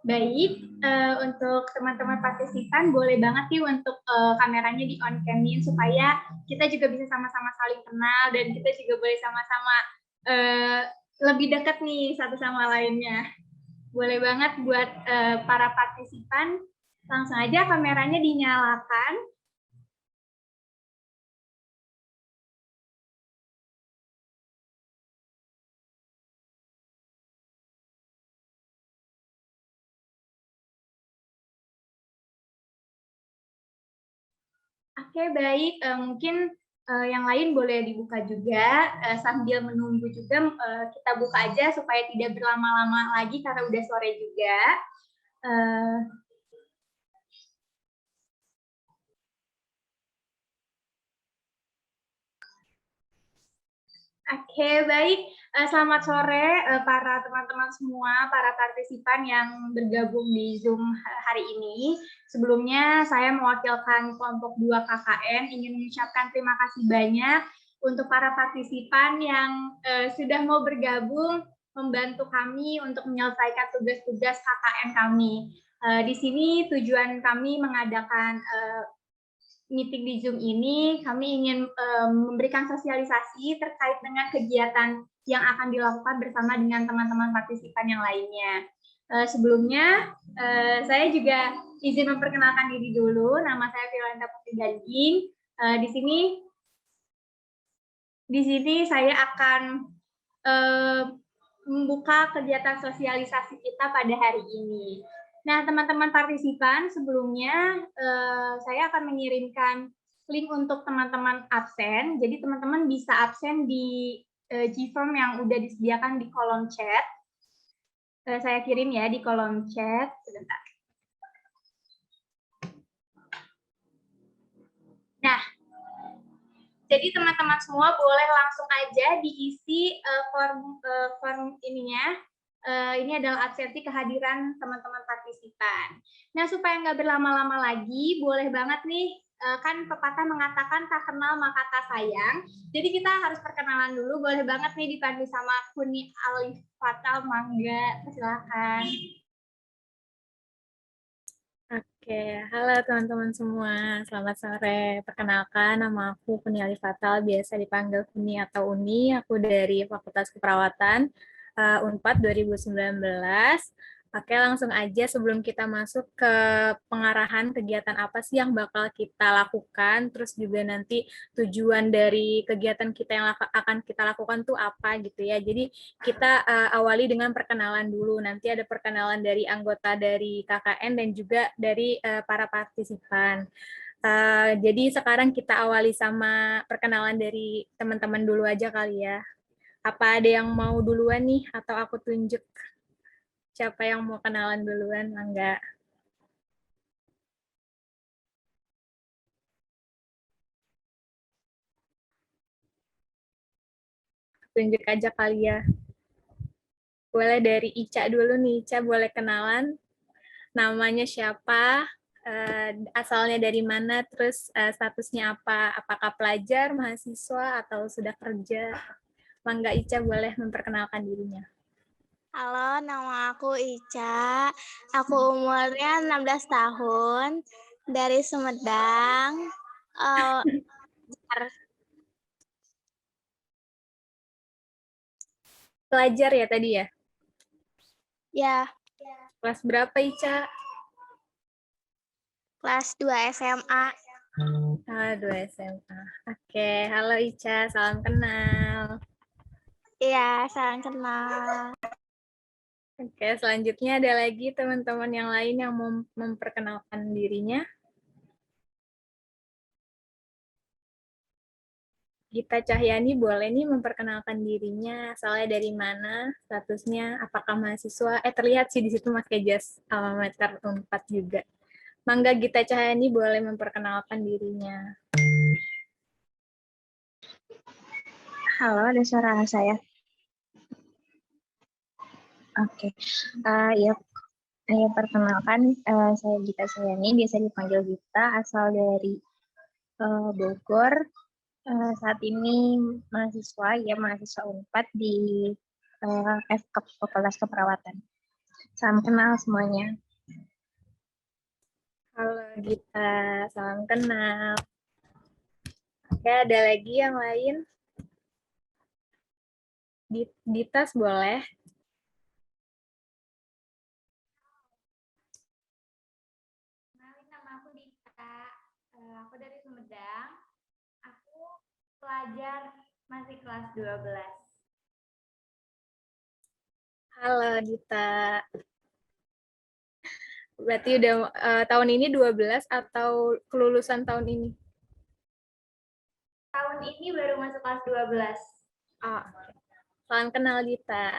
Baik, untuk teman-teman partisipan boleh banget nih untuk kameranya di on cam-in supaya kita juga bisa sama-sama saling kenal dan kita juga boleh sama-sama lebih dekat nih satu sama lainnya. Boleh banget buat para partisipan, langsung aja kameranya dinyalakan. Oke, baik. Mungkin yang lain boleh dibuka juga. Sambil menunggu juga kita buka aja supaya tidak berlama-lama lagi karena udah sore juga. Oke, baik. Selamat sore para teman-teman semua, para partisipan yang bergabung di Zoom hari ini. Sebelumnya saya mewakilkan kelompok 2 KKN ingin mengucapkan terima kasih banyak untuk para partisipan yang sudah mau bergabung membantu kami untuk menyelesaikan tugas-tugas KKN kami. Di sini tujuan kami mengadakan meeting di Zoom ini, kami ingin memberikan sosialisasi terkait dengan kegiatan yang akan dilakukan bersama dengan teman-teman partisipan yang lainnya. Sebelumnya, saya juga izin memperkenalkan diri dulu. Nama saya Violenta Putri Ganjing. Di sini saya akan membuka kegiatan sosialisasi kita pada hari ini. Nah, teman-teman partisipan, sebelumnya saya akan mengirimkan link untuk teman-teman absen. Jadi teman-teman bisa absen di Gform yang udah disediakan di kolom chat. Saya kirim ya di kolom chat. Sebentar. Nah, jadi teman-teman semua boleh langsung aja diisi form ininya. Ini adalah absensi kehadiran teman-teman partisipan. Nah, supaya nggak berlama-lama lagi, boleh banget nih, kan pepatah mengatakan tak kenal maka tak sayang. Jadi kita harus perkenalan dulu. Boleh banget nih dipandu sama Kuni Alif Fatal, mangga, silakan. Oke, halo teman-teman semua, selamat sore. Perkenalkan, nama aku Kuni Alif Fatal, biasa dipanggil Kuni atau Uni. Aku dari Fakultas Keperawatan Unpad 2019. Oke, langsung aja sebelum kita masuk ke pengarahan kegiatan apa sih yang bakal kita lakukan, terus juga nanti tujuan dari kegiatan kita yang akan kita lakukan tuh apa gitu ya. Jadi kita awali dengan perkenalan dulu. Nanti ada perkenalan dari anggota dari KKN dan juga dari para partisipan. Jadi sekarang kita awali sama perkenalan dari teman-teman dulu aja kali ya. Apa ada yang mau duluan nih atau aku tunjuk siapa yang mau kenalan duluan? Enggak. Tunjuk aja kali ya. Boleh dari Ica dulu nih. Ica boleh kenalan. Namanya siapa? Asalnya dari mana? Terus statusnya apa? Apakah pelajar, mahasiswa, atau sudah kerja? Mangga Ica boleh memperkenalkan dirinya. Halo, nama aku Ica. Aku umurnya 16 tahun, dari Sumedang. Pelajar ya tadi ya? Ya, Kelas berapa Ica? kelas 2 SMA. Ah, 2 SMA. Oke, halo Ica, salam kenal. Iya, salam kenal. Oke, selanjutnya ada lagi teman-teman yang lain yang mau memperkenalkan dirinya. Gita Cahyani boleh nih memperkenalkan dirinya, asalnya dari mana, statusnya, apakah mahasiswa, terlihat sih di situ pakai jas alma mater Unpad juga. Mangga Gita Cahyani boleh memperkenalkan dirinya. Halo, ada suara saya? Oke, ya perkenalkan, saya Gita Cahyani, biasa dipanggil Gita, asal dari Bogor. Saat ini mahasiswa Unpad di FKP Fakultas Keperawatan. Salam kenal semuanya. Halo Gita, salam kenal. Oke, ada lagi yang lain? Ditas boleh? Kenalin, nama aku Dita. Aku dari Sumedang. Aku pelajar masih kelas 12. Halo Dita. Berarti udah tahun ini 12 atau kelulusan tahun ini? Tahun ini baru masuk kelas 12. Oh, salam kenal Dita.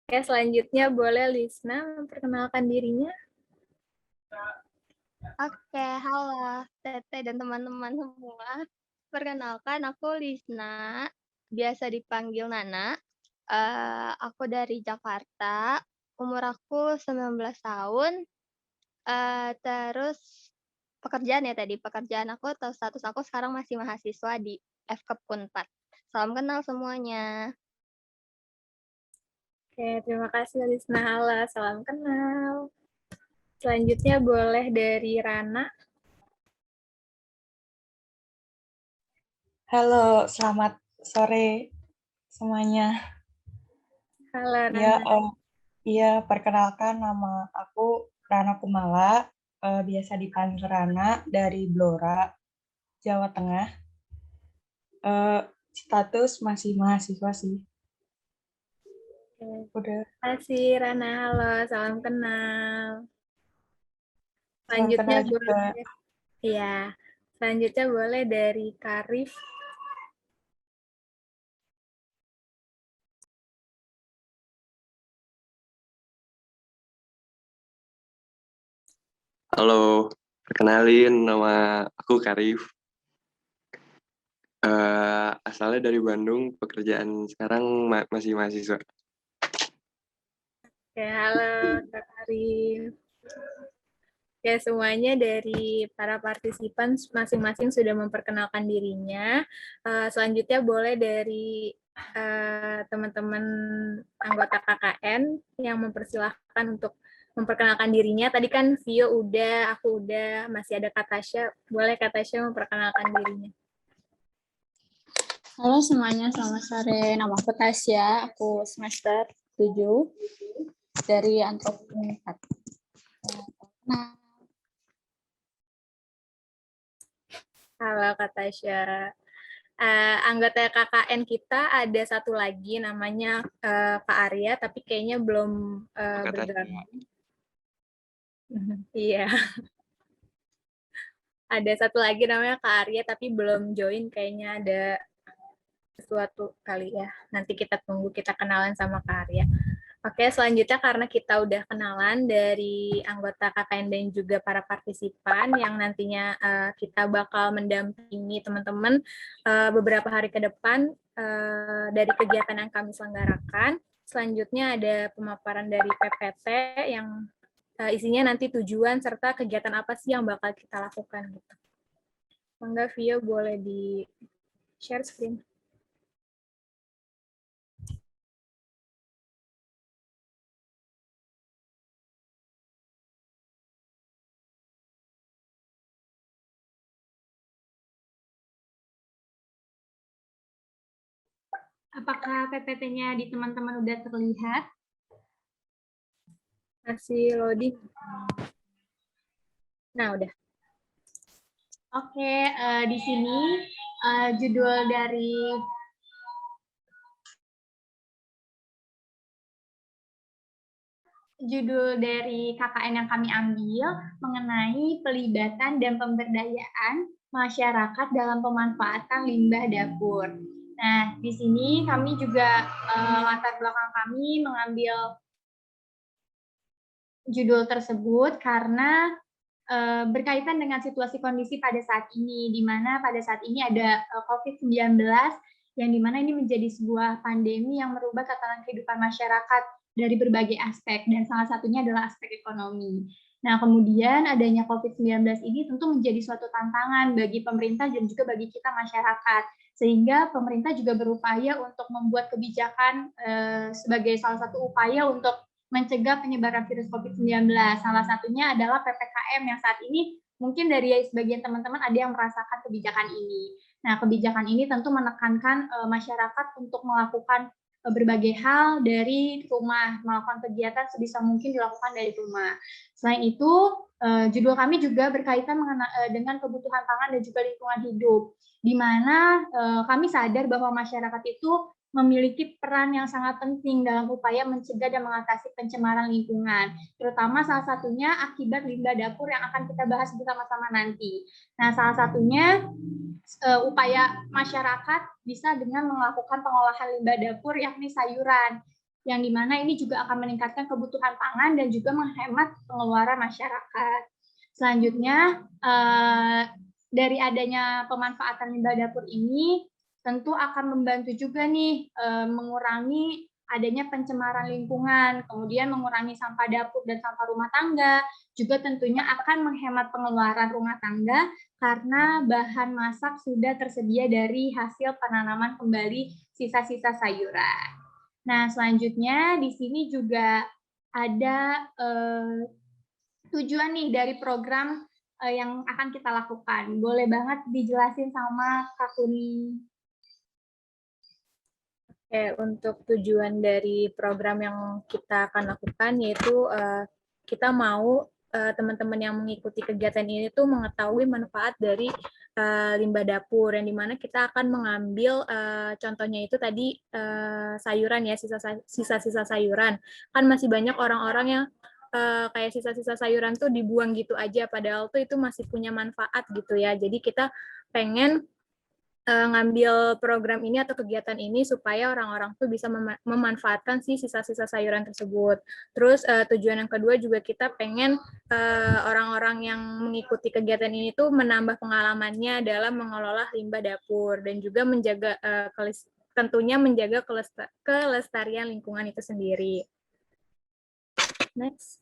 Oke, selanjutnya boleh Lisna memperkenalkan dirinya. Oke, halo Tete dan teman-teman semua. Perkenalkan, aku Lisna, biasa dipanggil Nana. Aku dari Jakarta, umur aku 19 tahun. Terus pekerjaan ya tadi, pekerjaan aku atau status aku sekarang masih mahasiswa di FKIP Unpad. Salam kenal semuanya. Oke, terima kasih Lisna. Halo, salam kenal. Selanjutnya boleh dari Rana. Halo, selamat sore semuanya. Halo Ya, Rana. perkenalkan nama aku Rana Kumala, biasa dipanggil Rana dari Blora, Jawa Tengah. Status masih mahasiswa sih. Oke. Udah. Terima kasih Rana. Halo, salam kenal. Salam Selanjutnya kenal juga. boleh, ya. Selanjutnya boleh dari Karif. Halo, perkenalin nama aku Karif. Asalnya dari Bandung, pekerjaan sekarang masih mahasiswa. Oke, halo Kak Karif. Oke, semuanya dari para partisipan masing-masing sudah memperkenalkan dirinya. Selanjutnya boleh dari teman-teman anggota KKN yang mempersilahkan untuk memperkenalkan dirinya. Tadi kan Vio udah, aku udah, masih ada Kak Tasya. Boleh Kak Tasya memperkenalkan dirinya. Halo semuanya, selamat sore. Nama aku Tasya, aku semester 7 dari Antropologi 4. Nah, Halo Kak Tasya. Anggota KKN kita ada satu lagi namanya Kak Arya, tapi kayaknya belum bergabung. Iya. Ada satu lagi namanya Kak Arya, tapi belum join, kayaknya ada sesuatu kali ya. Nanti kita tunggu, kita kenalan sama Kak Arya. Oke, selanjutnya karena kita udah kenalan dari anggota KKN dan juga para partisipan yang nantinya kita bakal mendampingi teman-teman beberapa hari ke depan dari kegiatan yang kami selenggarakan. Selanjutnya ada pemaparan dari PPT yang isinya nanti tujuan serta kegiatan apa sih yang bakal kita lakukan gitu. Mangga Vio boleh di share screen. Apakah PPT-nya di teman-teman udah terlihat? Masih loading. Nah, udah. Oke, di sini judul dari KKN yang kami ambil mengenai pelibatan dan pemberdayaan masyarakat dalam pemanfaatan limbah dapur. Nah, di sini kami juga latar belakang kami mengambil judul tersebut karena berkaitan dengan situasi kondisi pada saat ini, di mana pada saat ini ada COVID-19, yang di mana ini menjadi sebuah pandemi yang merubah tatanan kehidupan masyarakat dari berbagai aspek, dan salah satunya adalah aspek ekonomi. Nah, kemudian adanya COVID-19 ini tentu menjadi suatu tantangan bagi pemerintah dan juga bagi kita masyarakat. Sehingga pemerintah juga berupaya untuk membuat kebijakan sebagai salah satu upaya untuk mencegah penyebaran virus COVID-19. Salah satunya adalah PPKM yang saat ini mungkin dari sebagian teman-teman ada yang merasakan kebijakan ini. Nah, kebijakan ini tentu menekankan masyarakat untuk melakukan berbagai hal dari rumah, melakukan kegiatan sebisa mungkin dilakukan dari rumah. Selain itu, judul kami juga berkaitan dengan kebutuhan pangan dan juga lingkungan hidup, di mana kami sadar bahwa masyarakat itu memiliki peran yang sangat penting dalam upaya mencegah dan mengatasi pencemaran lingkungan, terutama salah satunya akibat limbah dapur yang akan kita bahas bersama-sama nanti. Nah, salah satunya upaya masyarakat bisa dengan melakukan pengolahan limbah dapur yakni sayuran, yang dimana ini juga akan meningkatkan kebutuhan pangan dan juga menghemat pengeluaran masyarakat. Selanjutnya, dari adanya pemanfaatan limbah dapur ini tentu akan membantu juga nih mengurangi adanya pencemaran lingkungan, kemudian mengurangi sampah dapur dan sampah rumah tangga, juga tentunya akan menghemat pengeluaran rumah tangga karena bahan masak sudah tersedia dari hasil penanaman kembali sisa-sisa sayuran. Nah, selanjutnya di sini juga ada tujuan nih dari program yang akan kita lakukan. Boleh banget dijelasin sama Kak Kuni. Oke, untuk tujuan dari program yang kita akan lakukan yaitu kita mau teman-teman yang mengikuti kegiatan ini tuh mengetahui manfaat dari limbah dapur, yang dimana kita akan mengambil contohnya itu tadi sayuran ya, sisa-sisa sayuran. Kan masih banyak orang-orang yang kayak sisa-sisa sayuran tuh dibuang gitu aja, padahal tuh itu masih punya manfaat gitu ya. Jadi kita pengen ngambil program ini atau kegiatan ini supaya orang-orang tuh bisa memanfaatkan si sisa-sisa sayuran tersebut. Terus tujuan yang kedua juga kita pengen orang-orang yang mengikuti kegiatan ini tuh menambah pengalamannya dalam mengelola limbah dapur dan juga menjaga tentunya menjaga kelestarian lingkungan itu sendiri. Next.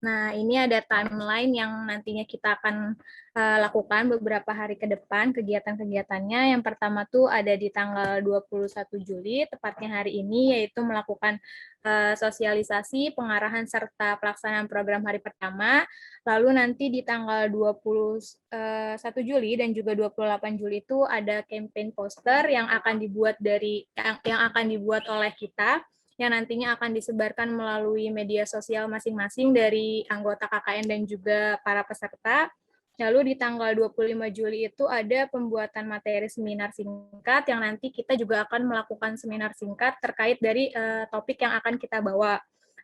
Nah, ini ada timeline yang nantinya kita akan lakukan beberapa hari ke depan kegiatan-kegiatannya. Yang pertama tuh ada di tanggal 21 Juli, tepatnya hari ini, yaitu melakukan sosialisasi, pengarahan, serta pelaksanaan program hari pertama. Lalu nanti di tanggal 21 Juli dan juga 28 Juli itu ada campaign poster yang akan dibuat oleh kita, yang nantinya akan disebarkan melalui media sosial masing-masing dari anggota KKN dan juga para peserta. Lalu di tanggal 25 Juli itu ada pembuatan materi seminar singkat yang nanti kita juga akan melakukan seminar singkat terkait dari topik yang akan kita bawa.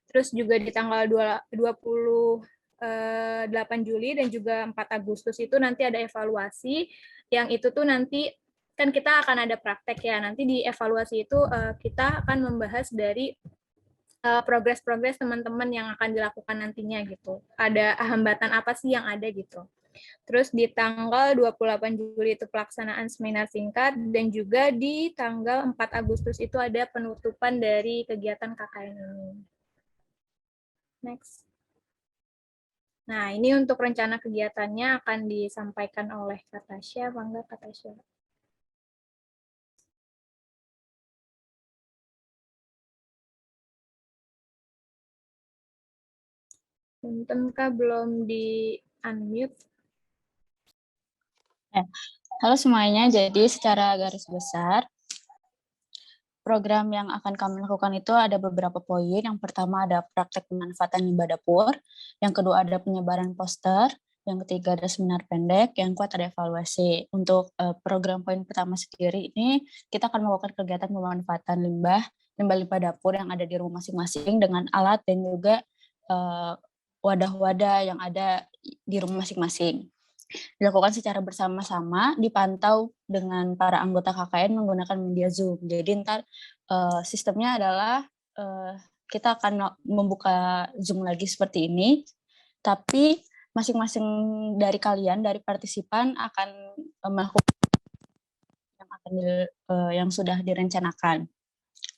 Terus juga di tanggal 28 Juli dan juga 4 Agustus itu nanti ada evaluasi, yang itu tuh nanti kan kita akan ada praktek ya, nanti di evaluasi itu kita akan membahas dari progres-progres teman-teman yang akan dilakukan nantinya gitu. Ada hambatan apa sih yang ada gitu. Terus di tanggal 28 Juli itu pelaksanaan seminar singkat, dan juga di tanggal 4 Agustus itu ada penutupan dari kegiatan KKN ini. Next. Nah, ini untuk rencana kegiatannya akan disampaikan oleh Kak Tasya. Bangga Kak Tasya. Punten Kak, belum di-unmute. Halo semuanya, jadi secara garis besar, program yang akan kami lakukan itu ada beberapa poin. Yang pertama ada praktek pemanfaatan limbah dapur, yang kedua ada penyebaran poster, yang ketiga ada seminar pendek, yang keempat ada evaluasi. Untuk program poin pertama sendiri ini, kita akan melakukan kegiatan pemanfaatan limbah dapur yang ada di rumah masing-masing dengan alat dan juga wadah-wadah yang ada di rumah masing-masing. Dilakukan secara bersama-sama, dipantau dengan para anggota KKN menggunakan media Zoom. Jadi ntar sistemnya adalah kita akan membuka Zoom lagi seperti ini, tapi masing-masing dari kalian, dari partisipan akan melakukan yang sudah direncanakan.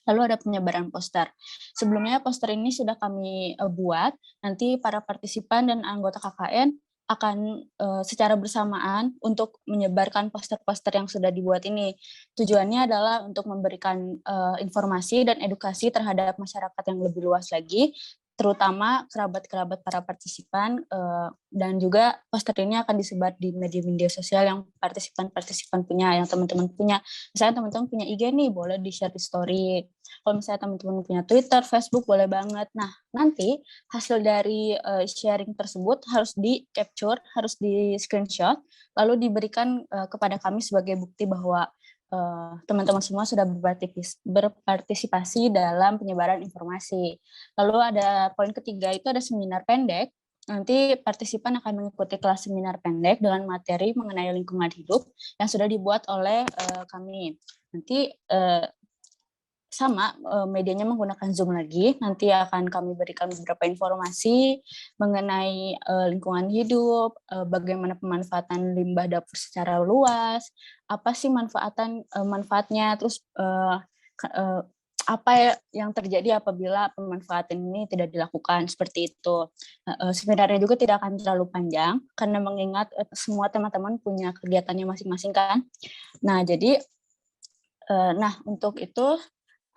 Lalu ada penyebaran poster. Sebelumnya poster ini sudah kami buat, nanti para partisipan dan anggota KKN akan secara bersamaan untuk menyebarkan poster-poster yang sudah dibuat ini. Tujuannya adalah untuk memberikan informasi dan edukasi terhadap masyarakat yang lebih luas lagi, terutama kerabat-kerabat para partisipan, dan juga poster ini akan disebar di media-media sosial yang partisipan-partisipan punya, yang teman-teman punya. Misalnya teman-teman punya IG nih, boleh di-share di story. Kalau misalnya teman-teman punya Twitter, Facebook, boleh banget. Nah, nanti hasil dari sharing tersebut harus di-capture, harus di-screenshot, lalu diberikan kepada kami sebagai bukti bahwa teman-teman semua sudah berpartisipasi dalam penyebaran informasi. Lalu ada poin ketiga, itu ada seminar pendek. Nanti partisipan akan mengikuti kelas seminar pendek dengan materi mengenai lingkungan hidup yang sudah dibuat oleh kami. Nanti sama medianya menggunakan Zoom lagi. Nanti akan kami berikan beberapa informasi mengenai lingkungan hidup, bagaimana pemanfaatan limbah dapur secara luas, apa sih manfaatnya, terus apa yang terjadi apabila pemanfaatan ini tidak dilakukan, seperti itu. Sebenarnya juga tidak akan terlalu panjang karena mengingat semua teman-teman punya kegiatannya masing-masing kan. Nah, jadi untuk itu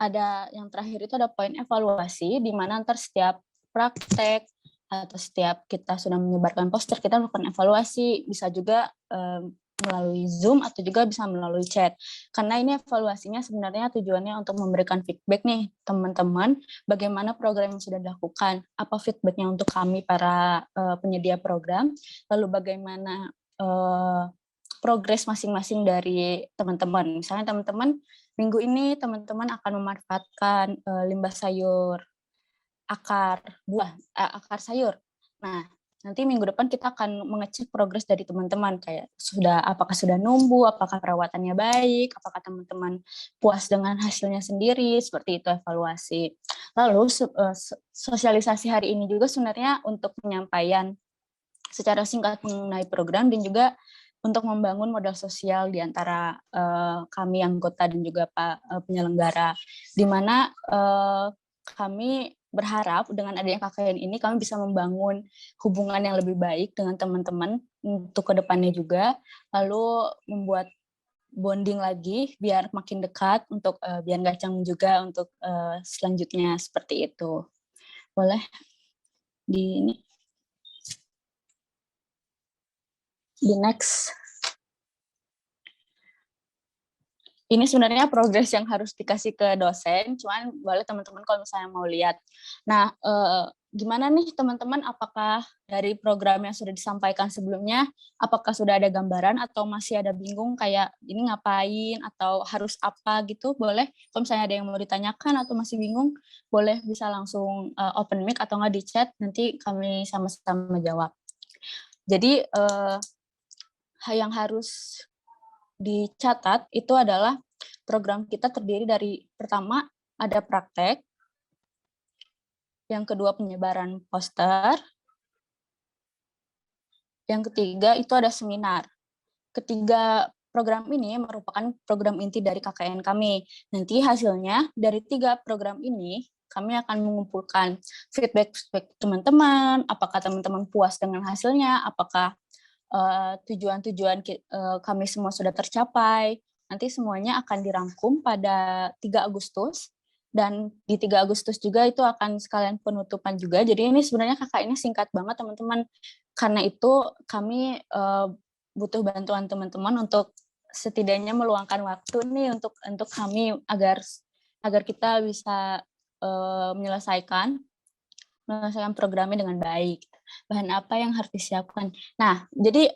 ada yang terakhir itu ada poin evaluasi, di mana ntar setiap praktek atau setiap kita sudah menyebarkan poster, kita lakukan evaluasi, bisa juga melalui Zoom atau juga bisa melalui chat. Karena ini evaluasinya sebenarnya tujuannya untuk memberikan feedback nih teman-teman, bagaimana program yang sudah dilakukan, apa feedbacknya untuk kami para penyedia program, lalu bagaimana progres masing-masing dari teman-teman. Misalnya teman-teman minggu ini teman-teman akan memanfaatkan limbah sayur, akar buah, akar sayur. Nah, nanti minggu depan kita akan mengecek progres dari teman-teman, kayak apakah sudah numbuh, apakah perawatannya baik, apakah teman-teman puas dengan hasilnya sendiri, seperti itu evaluasi. Lalu sosialisasi hari ini juga sebenarnya untuk penyampaian secara singkat mengenai program dan juga untuk membangun modal sosial di antara kami anggota dan juga penyelenggara, di mana kami berharap dengan adanya KKN ini kami bisa membangun hubungan yang lebih baik dengan teman-teman untuk kedepannya juga, lalu membuat bonding lagi biar makin dekat, untuk biar nggak canggung juga untuk selanjutnya, seperti itu. Boleh di next. Ini sebenarnya progres yang harus dikasih ke dosen, cuman boleh teman-teman kalau misalnya mau lihat. Nah, gimana nih teman-teman, apakah dari program yang sudah disampaikan sebelumnya, apakah sudah ada gambaran atau masih ada bingung kayak ini ngapain atau harus apa gitu? Boleh, kalau misalnya ada yang mau ditanyakan atau masih bingung, boleh bisa langsung open mic atau nggak di chat, nanti kami sama-sama jawab. Jadi, yang harus dicatat itu adalah program kita terdiri dari, pertama ada praktek, yang kedua penyebaran poster, yang ketiga itu ada seminar. Ketiga program ini merupakan program inti dari KKN kami. Nanti hasilnya dari 3 program ini kami akan mengumpulkan feedback teman-teman, apakah teman-teman puas dengan hasilnya, apakah tujuan-tujuan kami semua sudah tercapai. Nanti semuanya akan dirangkum pada 3 Agustus, dan di 3 Agustus juga itu akan sekalian penutupan juga. Jadi ini sebenarnya KKN ini singkat banget teman-teman, karena itu kami butuh bantuan teman-teman untuk setidaknya meluangkan waktu nih untuk kami agar kita bisa menyelesaikan programnya dengan baik. Bahan apa yang harus disiapkan? Nah, jadi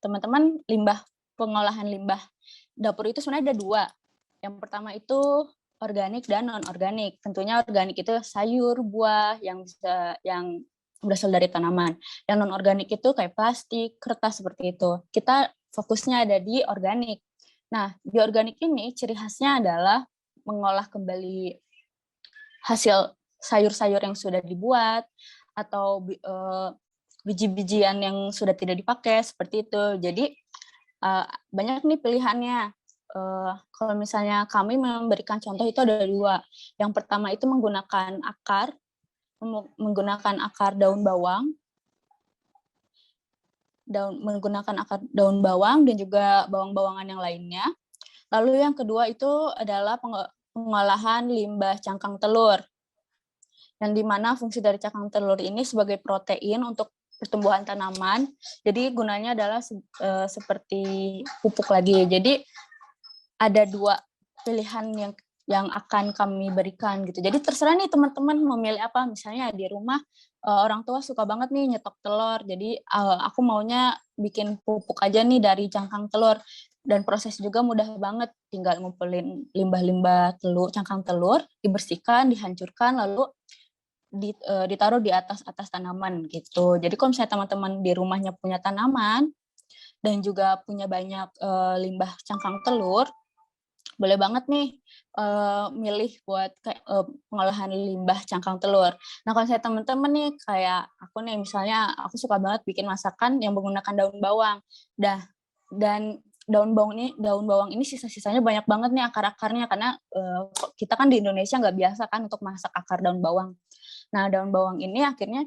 teman-teman, pengolahan limbah dapur itu sebenarnya ada 2. Yang pertama itu organik dan non-organik. Tentunya organik itu sayur, buah yang berasal dari tanaman. Yang non-organik itu kayak plastik, kertas, seperti itu. Kita fokusnya ada di organik. Nah, di organik ini ciri khasnya adalah mengolah kembali hasil sayur-sayur yang sudah dibuat, atau biji-bijian yang sudah tidak dipakai, seperti itu. Jadi banyak nih pilihannya. kalau misalnya kami memberikan contoh itu ada 2. Yang pertama itu menggunakan akar daun bawang, daun bawang dan juga bawang-bawangan yang lainnya. Lalu yang kedua itu adalah pengolahan limbah cangkang telur, yang dimana fungsi dari cangkang telur ini sebagai protein untuk pertumbuhan tanaman. Jadi gunanya adalah seperti pupuk lagi. Jadi ada 2 pilihan yang akan kami berikan gitu. Jadi terserah nih teman-teman memilih apa. Misalnya di rumah orang tua suka banget nih nyetok telur. Jadi aku maunya bikin pupuk aja nih dari cangkang telur. Dan proses juga mudah banget. Tinggal ngumpulin limbah-limbah cangkang telur, dibersihkan, dihancurkan, lalu ditaruh di atas tanaman gitu. Jadi kalau misalnya teman-teman di rumahnya punya tanaman dan juga punya banyak limbah cangkang telur, boleh banget nih milih buat pengolahan limbah cangkang telur. Nah, kalau saya teman-teman nih kayak aku nih misalnya aku suka banget bikin masakan yang menggunakan daun bawang. Dan daun bawang ini sisa-sisanya banyak banget nih akar-akarnya karena kita kan di Indonesia nggak biasa kan untuk masak akar daun bawang. Nah, daun bawang ini akhirnya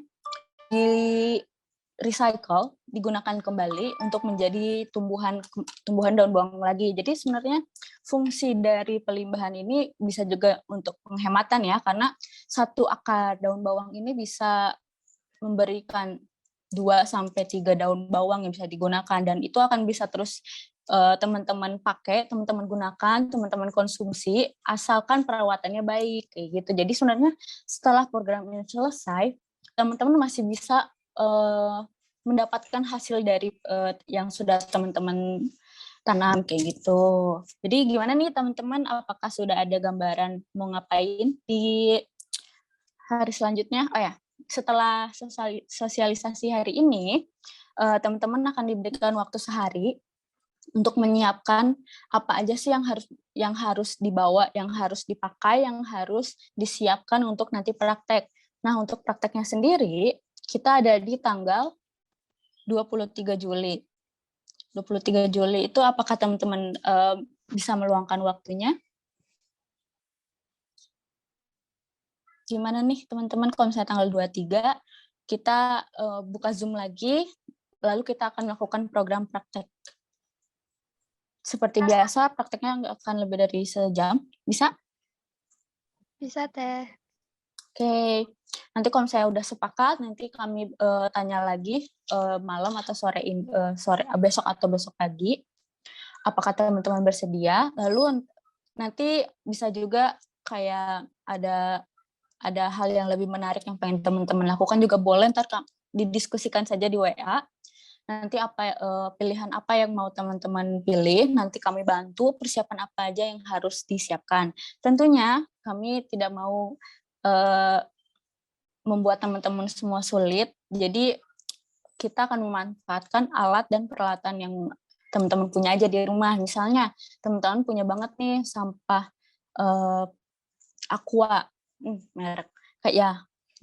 recycle, digunakan kembali untuk menjadi tumbuhan daun bawang lagi. Jadi sebenarnya fungsi dari pelimbahan ini bisa juga untuk penghematan ya, karena 1 akar daun bawang ini bisa memberikan 2-3 daun bawang yang bisa digunakan, dan itu akan bisa terus teman-teman pakai, teman-teman gunakan, teman-teman konsumsi, asalkan perawatannya baik kayak gitu. Jadi sebenarnya setelah program ini selesai, teman-teman masih bisa mendapatkan hasil dari yang sudah teman-teman tanam kayak gitu. Jadi gimana nih teman-teman, apakah sudah ada gambaran mau ngapain di hari selanjutnya? Oh ya, setelah sosialisasi hari ini, teman-teman akan diberikan waktu sehari untuk menyiapkan apa aja sih yang harus dibawa, yang harus dipakai, yang harus disiapkan untuk nanti praktek. Nah, untuk prakteknya sendiri, kita ada di tanggal 23 Juli. 23 Juli itu apakah teman-teman bisa meluangkan waktunya? Gimana nih teman-teman kalau misalnya tanggal 23 kita buka Zoom lagi, lalu kita akan melakukan program praktek. Seperti biasa, prakteknya nggak akan lebih dari sejam. Bisa? Bisa, Teh. Oke. Nanti kalau saya udah sepakat, nanti kami tanya lagi malam atau sore besok atau besok pagi. Apakah teman-teman bersedia? Lalu nanti bisa juga kayak ada hal yang lebih menarik yang pengen teman-teman lakukan juga boleh, ntar didiskusikan saja di WA. Nanti pilihan apa yang mau teman-teman pilih, nanti kami bantu persiapan apa aja yang harus disiapkan. Tentunya kami tidak mau membuat teman-teman semua sulit, jadi kita akan memanfaatkan alat dan peralatan yang teman-teman punya aja di rumah. Misalnya teman-teman punya banget nih sampah aqua, merek kayak ya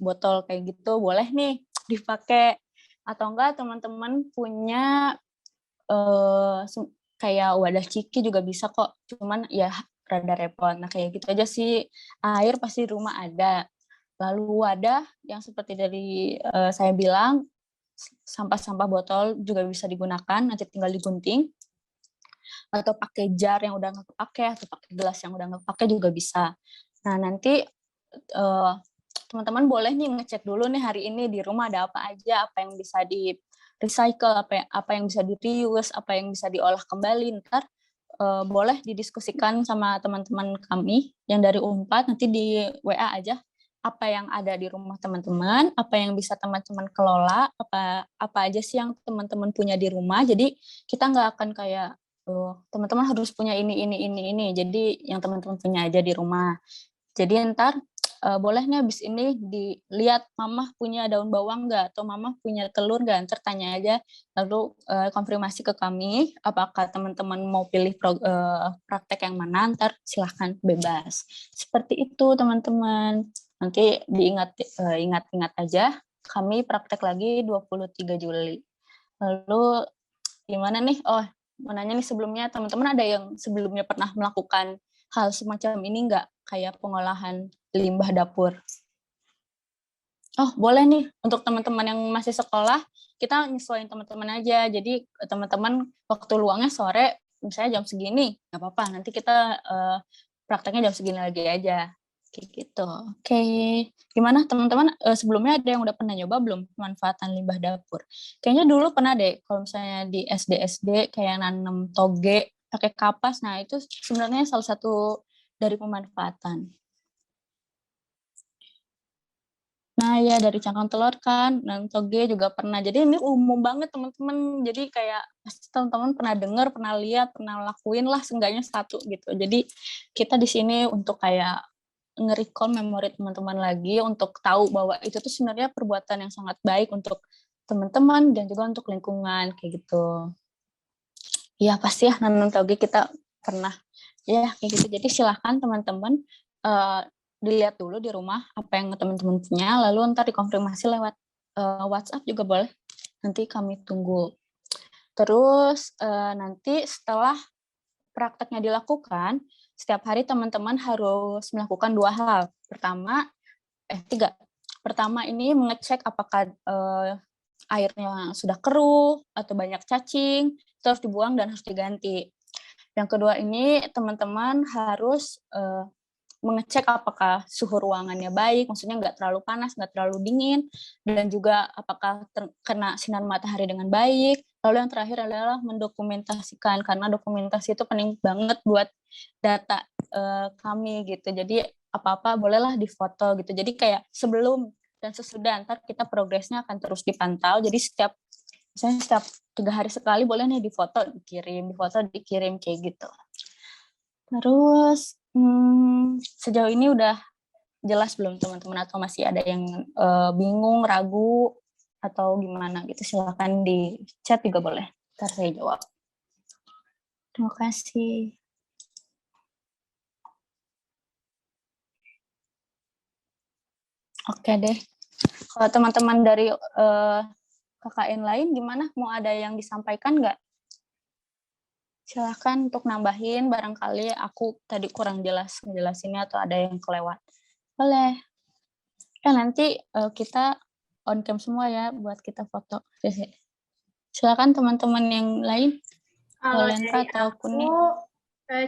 botol kayak gitu, boleh nih dipakai. Atau enggak teman-teman punya kayak wadah ciki juga bisa kok, cuman ya rada repot. Nah kayak gitu aja sih. Air pasti di rumah ada. Lalu wadah yang seperti dari saya bilang, sampah-sampah botol juga bisa digunakan, nanti tinggal digunting. Atau pakai jar yang udah nggak kepake, atau pakai gelas yang udah nggak kepake juga bisa. Nah nanti teman-teman boleh nih ngecek dulu nih hari ini di rumah ada apa aja, apa yang bisa di recycle, apa yang bisa di reuse, apa yang bisa diolah kembali. Ntar boleh didiskusikan sama teman-teman kami yang dari U4, nanti di WA aja apa yang ada di rumah teman-teman, apa yang bisa teman-teman kelola, apa aja sih yang teman-teman punya di rumah. Jadi kita nggak akan kayak teman-teman harus punya ini. Jadi yang teman-teman punya aja di rumah. Jadi ntar boleh nih abis ini dilihat mama punya daun bawang nggak, atau mama punya telur nggak, ntar tanya aja, lalu konfirmasi ke kami apakah teman-teman mau pilih praktek yang mana, ntar silahkan bebas. Seperti itu teman-teman. Nanti ingat-ingat aja, kami praktek lagi 23 Juli. Lalu gimana nih? Oh, mau nanya nih sebelumnya, teman-teman ada yang sebelumnya pernah melakukan hal semacam ini nggak? Kayak pengolahan limbah dapur. Oh, boleh nih. Untuk teman-teman yang masih sekolah, kita nyesuaiin teman-teman aja. Jadi teman-teman waktu luangnya sore, misalnya jam segini, nggak apa-apa. Nanti kita prakteknya jam segini lagi aja. Kayak gitu. Oke. Gimana teman-teman, sebelumnya ada yang udah pernah nyoba belum pemanfaatan limbah dapur? Kayaknya dulu pernah deh, kalau misalnya di SD kayak nanam toge, pakai kapas. Nah, itu sebenarnya salah satu dari pemanfaatan. Nah, ya dari cangkang telur kan, dan toge juga pernah. Jadi ini umum banget teman-teman. Jadi kayak pasti teman-teman pernah dengar, pernah lihat, pernah lakuin lah seenggaknya satu gitu. Jadi kita di sini untuk kayak nge-recall memori teman-teman lagi untuk tahu bahwa itu tuh sebenarnya perbuatan yang sangat baik untuk teman-teman dan juga untuk lingkungan kayak gitu. Ya pasti ya nanam toge kita pernah ya kayak gitu. Jadi silahkan teman-teman dilihat dulu di rumah apa yang teman-teman punya, lalu ntar dikonfirmasi lewat WhatsApp juga boleh. Nanti kami tunggu. Terus nanti setelah prakteknya dilakukan, setiap hari teman-teman harus melakukan 2 hal. Tiga. Pertama ini mengecek apakah airnya sudah keruh atau banyak cacing, itu harus dibuang dan harus diganti. Yang kedua ini teman-teman harus mengecek apakah suhu ruangannya baik, maksudnya nggak terlalu panas, nggak terlalu dingin, dan juga apakah kena sinar matahari dengan baik. Lalu yang terakhir adalah mendokumentasikan, karena dokumentasi itu penting banget buat data kami gitu. Jadi apa-apa bolehlah difoto gitu. Jadi kayak sebelum dan sesudah, ntar kita progresnya akan terus dipantau. Jadi misalnya setiap 3 hari sekali boleh nih difoto, dikirim kayak gitu. Terus sejauh ini udah jelas belum teman-teman atau masih ada yang bingung, ragu atau gimana gitu? Silakan di chat juga boleh. Ntar saya jawab. Terima kasih. Oke deh. Kalau teman-teman dari KKN lain gimana? Mau ada yang disampaikan nggak? Silahkan untuk nambahin, barangkali aku tadi kurang jelas ngejelasinnya atau ada yang kelewat. Boleh. Nanti kita on cam semua ya buat kita foto. Silakan teman-teman yang lain. Kalau Lenta dari atau Kuning.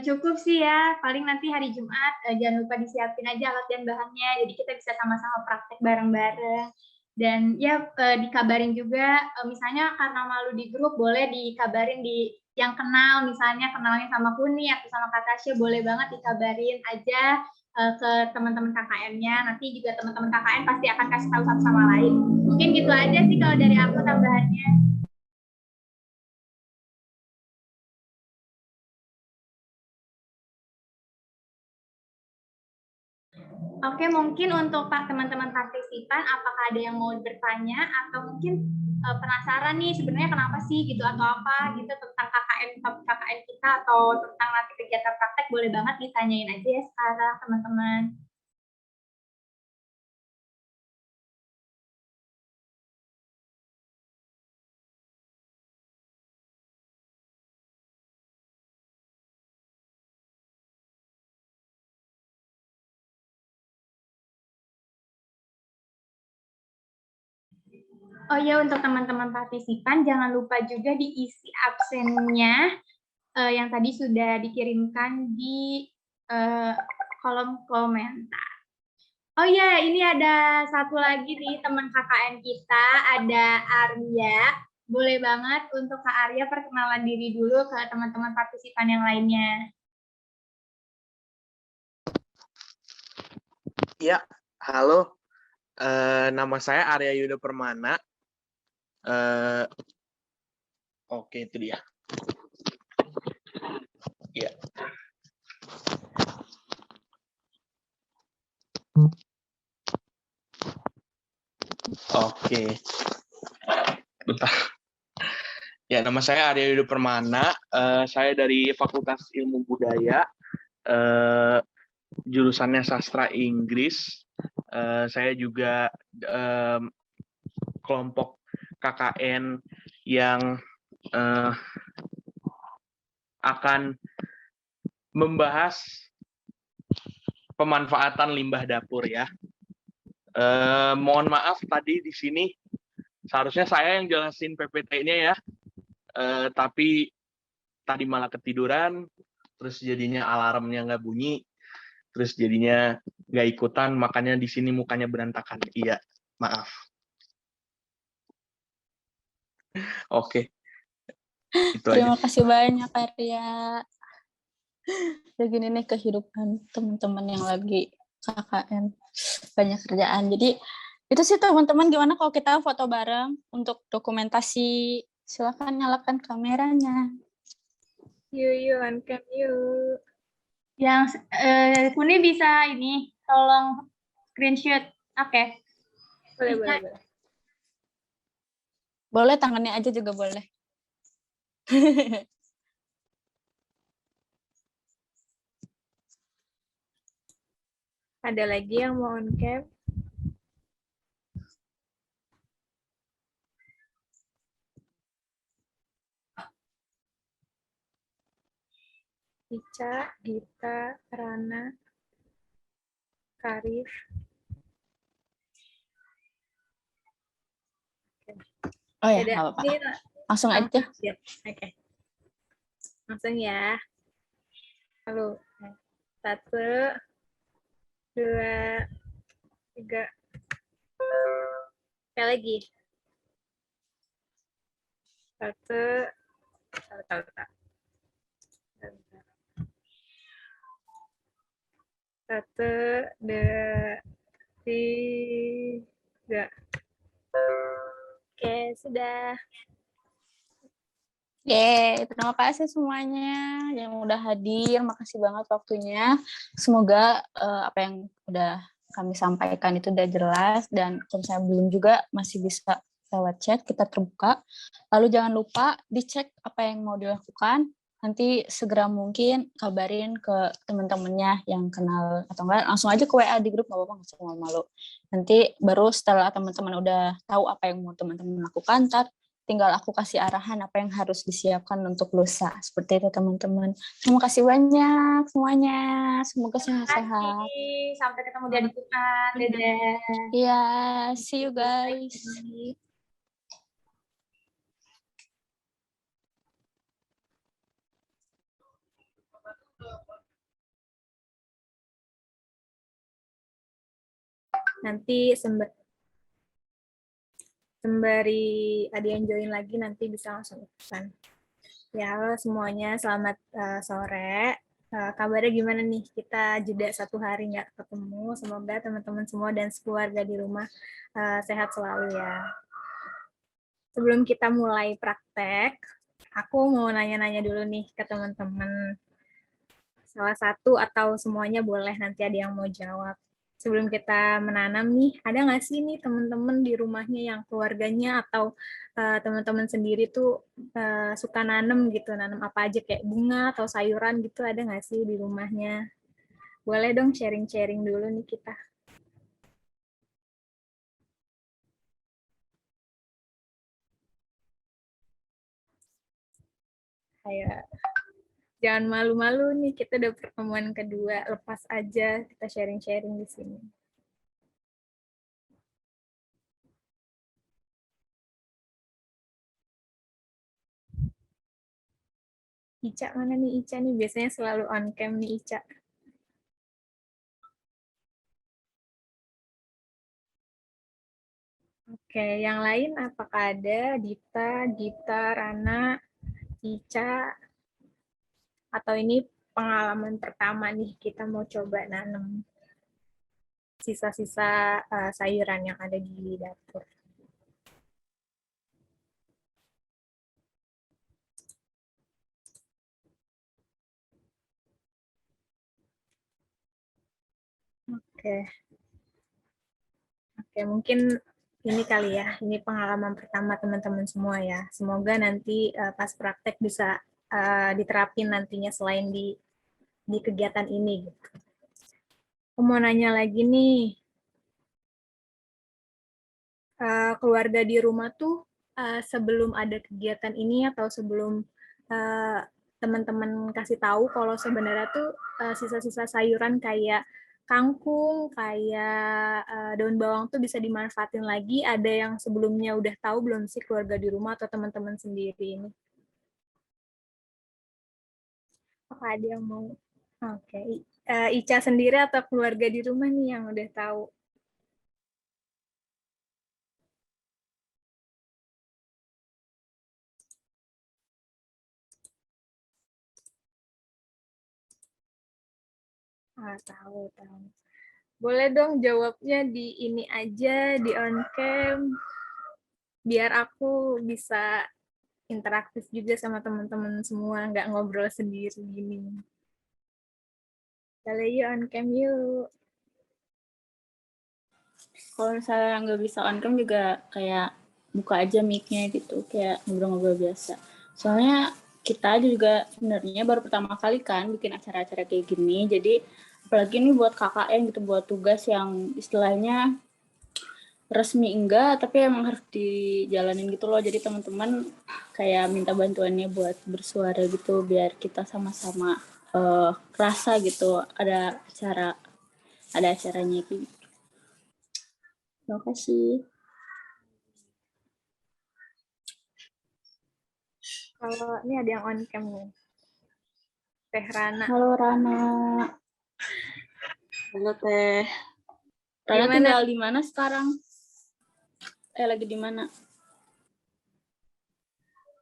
cukup sih ya, paling nanti hari Jumat jangan lupa disiapin aja alat dan bahannya, jadi kita bisa sama-sama praktek bareng-bareng. Dan ya dikabarin juga, misalnya karena malu di grup, boleh dikabarin di yang kenal, misalnya kenalnya sama Kuni atau sama Kak Tasya, boleh banget dikabarin aja ke teman-teman KKN-nya. Nanti juga teman-teman KKN pasti akan kasih tahu satu sama lain. Mungkin gitu aja sih kalau dari aku tambahannya. Oke, mungkin untuk teman-teman partisipan, apakah ada yang mau bertanya atau mungkin penasaran nih sebenarnya kenapa sih gitu atau apa gitu tentang KKN kita atau tentang nanti kegiatan praktek, boleh banget ditanyain aja ya sekarang teman-teman. Oh ya, untuk teman-teman partisipan jangan lupa juga diisi absennya yang tadi sudah dikirimkan di kolom komentar. Oh ya, ini ada satu lagi nih teman KKN kita, ada Arya. Boleh banget untuk Kak Arya perkenalan diri dulu ke teman-teman partisipan yang lainnya. Ya, halo. Nama saya Arya Yuda Permana. Oke, itu dia. Ya. Oke. Bentar. Ya, nama saya Arya Yuda Permana. Saya dari Fakultas Ilmu Budaya. Jurusannya Sastra Inggris. Saya juga kelompok KKN yang akan membahas pemanfaatan limbah dapur ya. Mohon maaf tadi di sini seharusnya saya yang jelasin PPT-nya ya, tapi tadi malah ketiduran, terus jadinya alarmnya nggak bunyi, terus jadinya nggak ikutan, makanya di sini mukanya berantakan. Iya, maaf. Oke, itu aja. Terima kasih banyak, Arya. Ya gini nih kehidupan teman-teman yang lagi KKN, banyak kerjaan. Jadi itu sih teman-teman, gimana kalau kita foto bareng untuk dokumentasi? Silakan nyalakan kameranya. Yuk, on cam yuk. Yang Kuni bisa ini, tolong screenshot. Oke. Boleh. Boleh tangannya aja juga boleh. Ada lagi yang mau on cam? Ica, Gita, Rana, Karif. Oh ya, nggak apa-apa. Langsung aja. Siap. Oke. Langsung ya. Halo. 1, 2, 3. Sekali lagi. 1. 1, 2, 3. Oke, sudah. Terima kasih semuanya yang udah hadir. Makasih banget waktunya. Semoga apa yang udah kami sampaikan itu udah jelas, dan kalau misalnya belum juga masih bisa lewat chat, kita terbuka. Lalu jangan lupa dicek apa yang mau dilakukan. Nanti segera mungkin kabarin ke teman-temannya yang kenal, atau enggak langsung aja ke WA di grup, nggak apa-apa, nggak usah malu-malu. Nanti baru setelah teman-teman udah tahu apa yang mau teman-teman lakukan, ntar tinggal aku kasih arahan apa yang harus disiapkan untuk lusa. Seperti itu teman-teman. Terima kasih banyak semuanya. Semoga sehat-sehat. Sampai ketemu di Jumat. Dadah. Iya, see you guys. Nanti sembari ada yang join lagi, nanti bisa langsung pesan. Ya, halo semuanya, selamat sore. Kabarnya gimana nih? Kita jeda 1 hari nggak ketemu. Semoga teman-teman semua dan keluarga di rumah sehat selalu ya. Sebelum kita mulai praktek, aku mau nanya-nanya dulu nih ke teman-teman. Salah satu atau semuanya boleh, nanti ada yang mau jawab. Sebelum kita menanam nih, ada nggak sih nih teman-teman di rumahnya yang keluarganya atau teman-teman sendiri tuh suka nanam gitu, nanam apa aja kayak bunga atau sayuran gitu, ada nggak sih di rumahnya? Boleh dong sharing-sharing dulu nih kita. Kayak jangan malu-malu nih, kita udah pertemuan kedua, lepas aja kita sharing-sharing di sini. Ica mana nih? Ica nih biasanya selalu on cam nih Ica. Oke, yang lain apakah ada? Dita, Gita, Rana, Ica, atau ini pengalaman pertama nih kita mau coba nanam sisa-sisa sayuran yang ada di dapur. Oke, mungkin ini kali ya, ini pengalaman pertama teman-teman semua ya. Semoga nanti pas praktek bisa diterapin nantinya selain di kegiatan ini. Aku mau nanya lagi nih, keluarga di rumah tuh sebelum ada kegiatan ini atau sebelum teman-teman kasih tahu kalau sebenarnya tuh sisa-sisa sayuran kayak kangkung, kayak daun bawang tuh bisa dimanfaatin lagi. Ada yang sebelumnya udah tahu belum sih keluarga di rumah atau teman-teman sendiri ini? Apa ada yang mau? Oke. Ica sendiri atau keluarga di rumah nih yang udah tahu? Tahu. Boleh dong jawabnya di ini aja, di on cam, biar aku bisa interaktif juga sama teman-teman semua, nggak ngobrol sendiri gini. Boleh yuk on cam yuk. Kalau misalnya nggak bisa on cam juga kayak buka aja mic-nya gitu, kayak ngobrol-ngobrol biasa. Soalnya kita juga sebenarnya baru pertama kali kan bikin acara-acara kayak gini, jadi apalagi ini buat KKN gitu, buat tugas yang istilahnya resmi enggak, tapi emang harus dijalanin gitu loh. Jadi teman-teman kayak minta bantuannya buat bersuara gitu, biar kita sama-sama rasa gitu ada acaranya gitu. Terima kasih. Kalau ini ada yang on cam nih. Teh Rana. Halo Rana. Halo Teh. Rana tinggal di mana sekarang? Lagi di mana?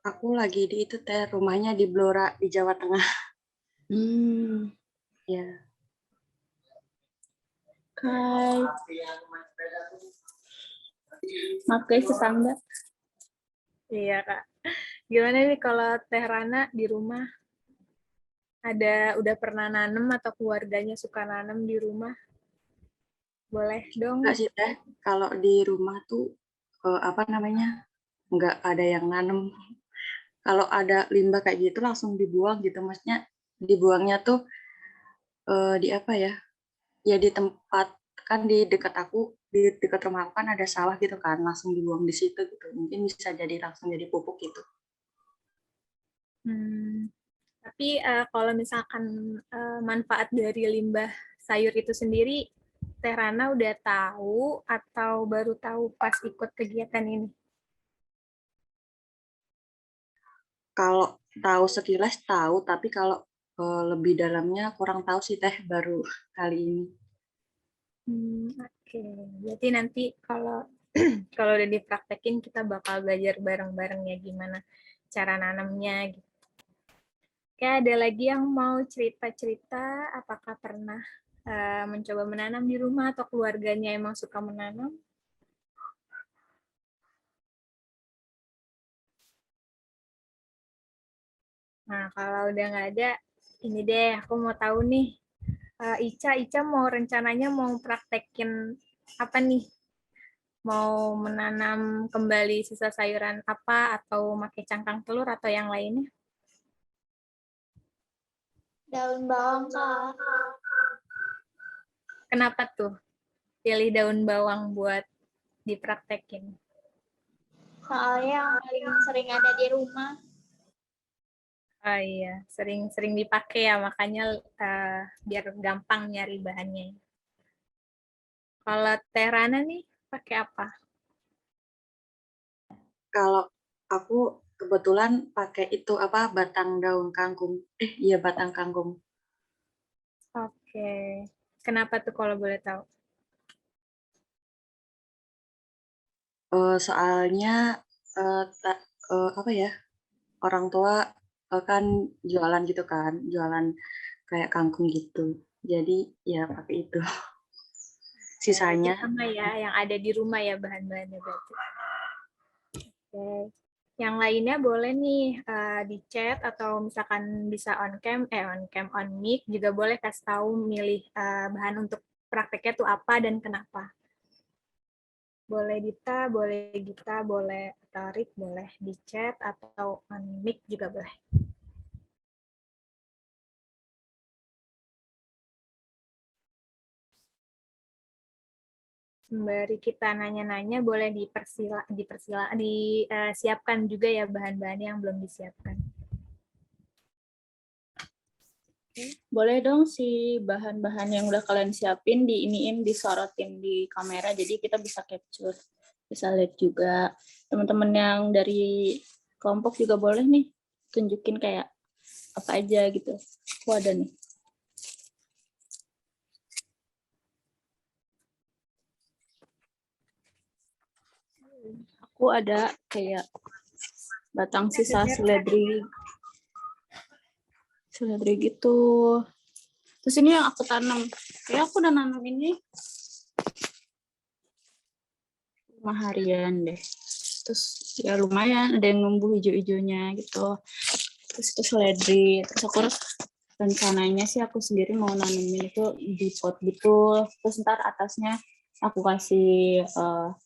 Aku lagi di itu Teh, rumahnya di Blora di Jawa Tengah. Ya. Hai. Maaf guys, tetangga. Iya Kak. Gimana nih kalau Teh Rana di rumah? Udah pernah nanam atau keluarganya suka nanam di rumah? Boleh dong. Enggak sih Teh, kalau di rumah tuh nggak ada yang nanam. Kalau ada limbah kayak gitu langsung dibuang gitu, maksudnya dibuangnya tuh di apa ya? Ya di tempat kan di dekat rumah aku kan ada sawah gitu kan, langsung dibuang di situ gitu. Mungkin bisa jadi langsung jadi pupuk gitu. Tapi kalau misalkan manfaat dari limbah sayur itu sendiri, Teh Rana udah tahu atau baru tahu pas ikut kegiatan ini? Kalau tahu sekilas tahu, tapi kalau lebih dalamnya kurang tahu sih Teh, baru kali ini. Oke. Berarti nanti kalau kalau udah dipraktekin kita bakal belajar bareng-bareng ya gimana cara nanamnya gitu. Oke, ada lagi yang mau cerita-cerita apakah pernah mencoba menanam di rumah atau keluarganya emang suka menanam? Nah, kalau udah nggak ada, ini deh, aku mau tahu nih. Ica mau rencananya mau praktekin apa nih? Mau menanam kembali sisa sayuran apa atau pakai cangkang telur atau yang lainnya? Daun bawang, Kak. Kenapa tuh pilih daun bawang buat dipraktekin? Soalnya yang paling sering ada di rumah. Oh iya, sering dipakai ya, makanya biar gampang nyari bahannya. Kalau Teh Rana nih, pakai apa? Kalau aku kebetulan pakai itu batang daun kangkung. Iya batang kangkung. Oke. Kenapa tuh kalau boleh tahu? Soalnya orang tua kan jualan gitu kan, jualan kayak kangkung gitu. Jadi ya pakai itu. Sisanya sama ya, yang ada di rumah ya bahan-bahannya berarti. Oke. Yang lainnya boleh nih di chat atau misalkan bisa on cam, on mic juga boleh kasih tahu milih bahan untuk prakteknya tuh apa dan kenapa. Boleh Dita, boleh Gita, boleh Tarik, boleh di chat atau on mic juga boleh. Sembari kita nanya-nanya, boleh disiapkan juga ya bahan-bahan yang belum disiapkan. Boleh dong si bahan-bahan yang udah kalian siapin diiniin, disorotin di kamera, jadi kita bisa capture, bisa lihat juga. Teman-teman yang dari kelompok juga boleh nih tunjukin kayak apa aja gitu. Aku ada nih. Aku ada kayak batang sisa seledri gitu. Terus ini yang aku tanam. Kayak aku udah nanam ini 5 harian deh. Terus ya lumayan, ada yang numbuh hijau-hijaunya gitu. Terus itu seledri. Terus aku rencananya sih aku sendiri mau nanamin itu di pot gitu. Terus ntar atasnya aku kasih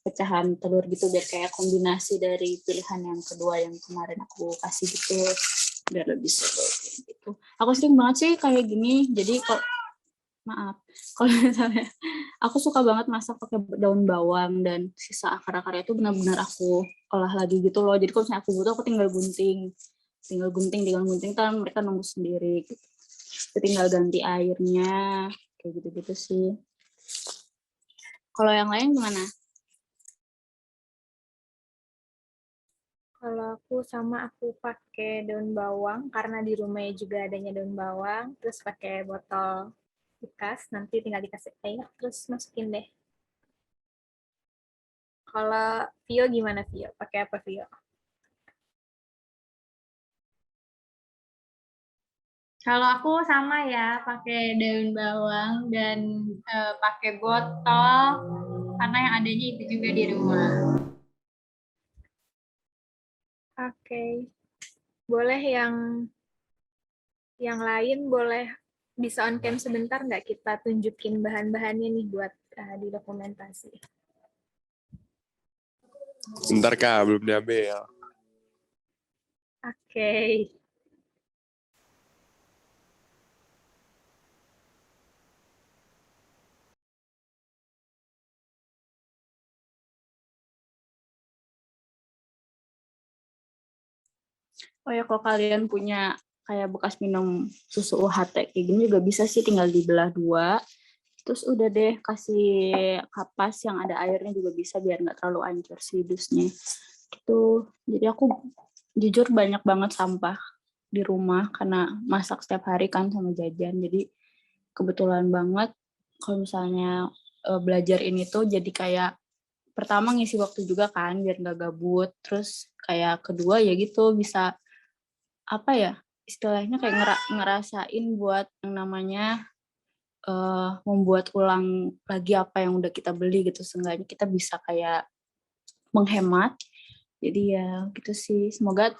pecahan telur gitu biar kayak kombinasi dari pilihan yang kedua yang kemarin aku kasih gitu. Biar lebih seru gitu. Aku sering banget sih kayak gini. Jadi kalau kalau misalnya aku suka banget masak pakai daun bawang dan sisa akar-akarnya itu benar-benar aku olah lagi gitu loh. Jadi kalau misalnya aku butuh aku tinggal gunting, ntar mereka nunggu sendiri. Gitu. Tinggal ganti airnya kayak gitu-gitu sih. Kalau yang lain gimana? Kalau aku pakai daun bawang karena di rumahnya juga adanya daun bawang, terus pakai botol bekas, nanti tinggal dikasih air, terus masukin deh. Kalau Vio gimana Vio? Pakai apa Vio? Kalau aku sama ya, pakai daun bawang dan pakai botol, karena yang adanya itu juga di rumah. Oke. Boleh yang lain boleh bisa on cam sebentar nggak, kita tunjukin bahan-bahannya nih buat di dokumentasi. Bentar Kak, belum diambil. Oke. Oh ya, kalau kalian punya kayak bekas minum susu UHT kayak gini juga bisa sih, tinggal dibelah 2. Terus udah deh kasih kapas yang ada airnya juga bisa biar nggak terlalu hancur si dusnya. Gitu. Jadi aku jujur banyak banget sampah di rumah karena masak setiap hari kan sama jajan. Jadi kebetulan banget kalau misalnya belajar ini tuh jadi kayak pertama ngisi waktu juga kan biar nggak gabut. Terus kayak kedua ya gitu bisa apa ya istilahnya kayak ngerasain buat yang namanya membuat ulang lagi apa yang udah kita beli gitu, seenggaknya kita bisa kayak menghemat. Jadi ya gitu sih, semoga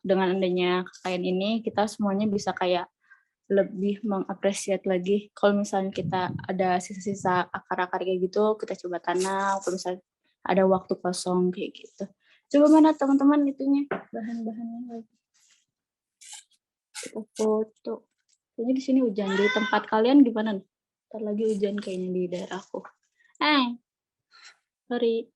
dengan adanya KKN ini kita semuanya bisa kayak lebih mengapresiasi lagi kalau misalnya kita ada sisa-sisa akar-akar kayak gitu kita coba tanam, kalau misalnya ada waktu kosong kayak gitu. Coba mana teman-teman itunya bahan-bahannya lagi kita foto. Kayaknya di sini hujan. Di tempat kalian gimana? Ntar lagi hujan kayaknya di daerahku. Sorry.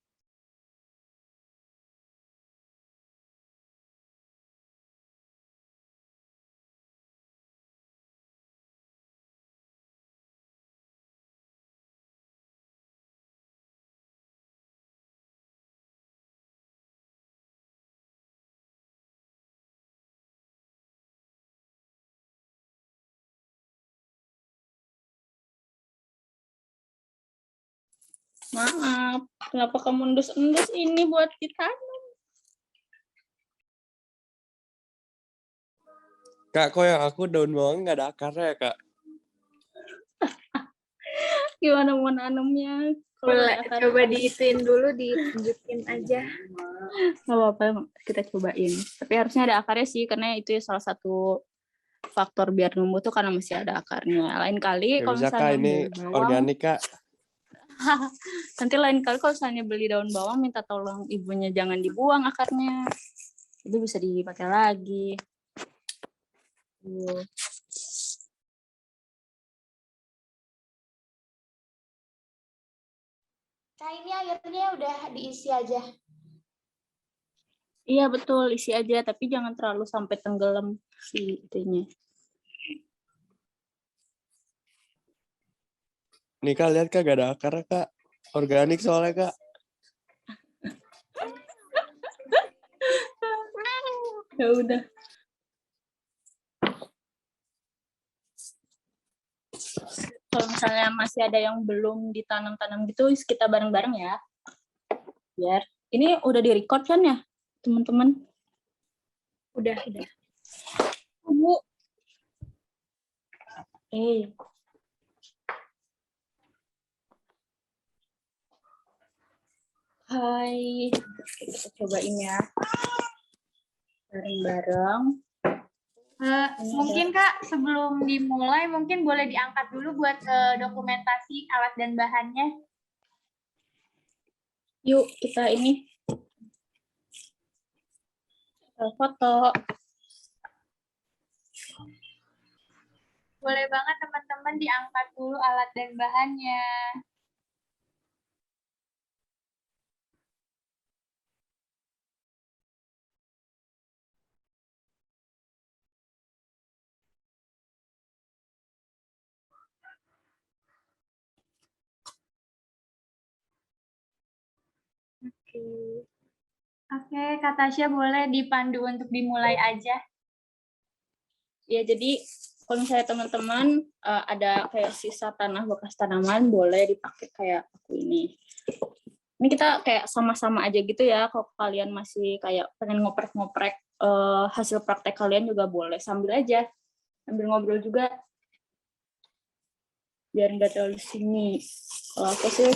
Maaf, kenapa kamu endus-endus ini buat kita? Kak, kok yang aku daun bawang nggak ada akarnya ya, Kak? Gimana mau nanamnya? Boleh, coba diituin dulu, ditunjukin aja. Nggak apa-apa, kita cobain. Tapi harusnya ada akarnya sih, karena itu ya salah satu faktor biar numbuh tuh karena masih ada akarnya. Lain kali kalau bisa, misalnya Kak, ini bawang, organik, Kak. nanti lain kali kalau misalnya beli daun bawang minta tolong ibunya jangan dibuang akarnya. Itu bisa dipakai lagi. Kak, ini airnya udah diisi aja. Iya betul, isi aja tapi jangan terlalu sampai tenggelam si itunya. Nih Kak, lihat Kak, gak ada akarnya Kak. Organik soalnya Kak. Ya udah. Kalau misalnya masih ada yang belum ditanam-tanam gitu, kita bareng-bareng ya. Biar ini udah di-record kan ya, teman-teman? Udah. Bu. Hai. Oke, kita cobain ya. Bareng-bareng. Mungkin Kak, sebelum dimulai, mungkin boleh diangkat dulu buat dokumentasi alat dan bahannya. Yuk, kita ini foto. Boleh banget teman-teman diangkat dulu alat dan bahannya. Oke, Kak Tasya boleh dipandu untuk dimulai aja. Ya, jadi kalau misalnya teman-teman ada kayak sisa tanah bekas tanaman, boleh dipakai kayak aku ini. Ini kita kayak sama-sama aja gitu ya. Kalau kalian masih kayak pengen ngoprek-ngoprek hasil praktek kalian juga boleh. Sambil aja, sambil ngobrol juga. Biar nggak terlalu sini. Kalau aku sih,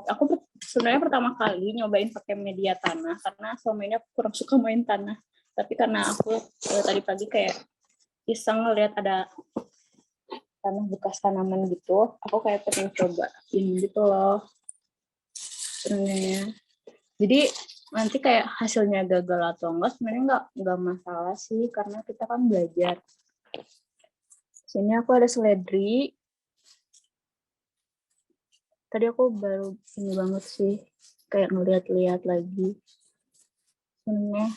aku sebenarnya pertama kali nyobain pakai media tanah karena selama ini aku kurang suka main tanah. Tapi karena aku tadi pagi kayak iseng ngeliat ada tanah bekas tanaman gitu, aku kayak pengen cobain gitu loh sebenarnya. Jadi nanti kayak hasilnya gagal atau enggak sebenarnya nggak masalah sih karena kita kan belajar. Sini aku ada seledri. Tadi aku baru ini banget sih, kayak ngeliat-liat lagi. Sebenarnya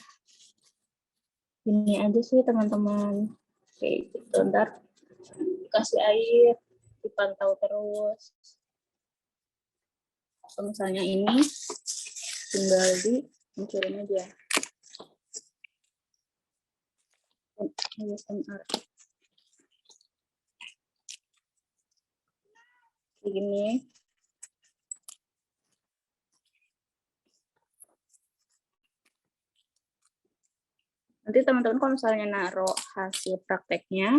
ini aja sih teman-teman. Kayak gitu, ntar dikasih air, dipantau terus. Kalau misalnya ini tinggal dihancurin aja. ASMR. Kayak gini. Nanti teman-teman kalau misalnya naruh hasil prakteknya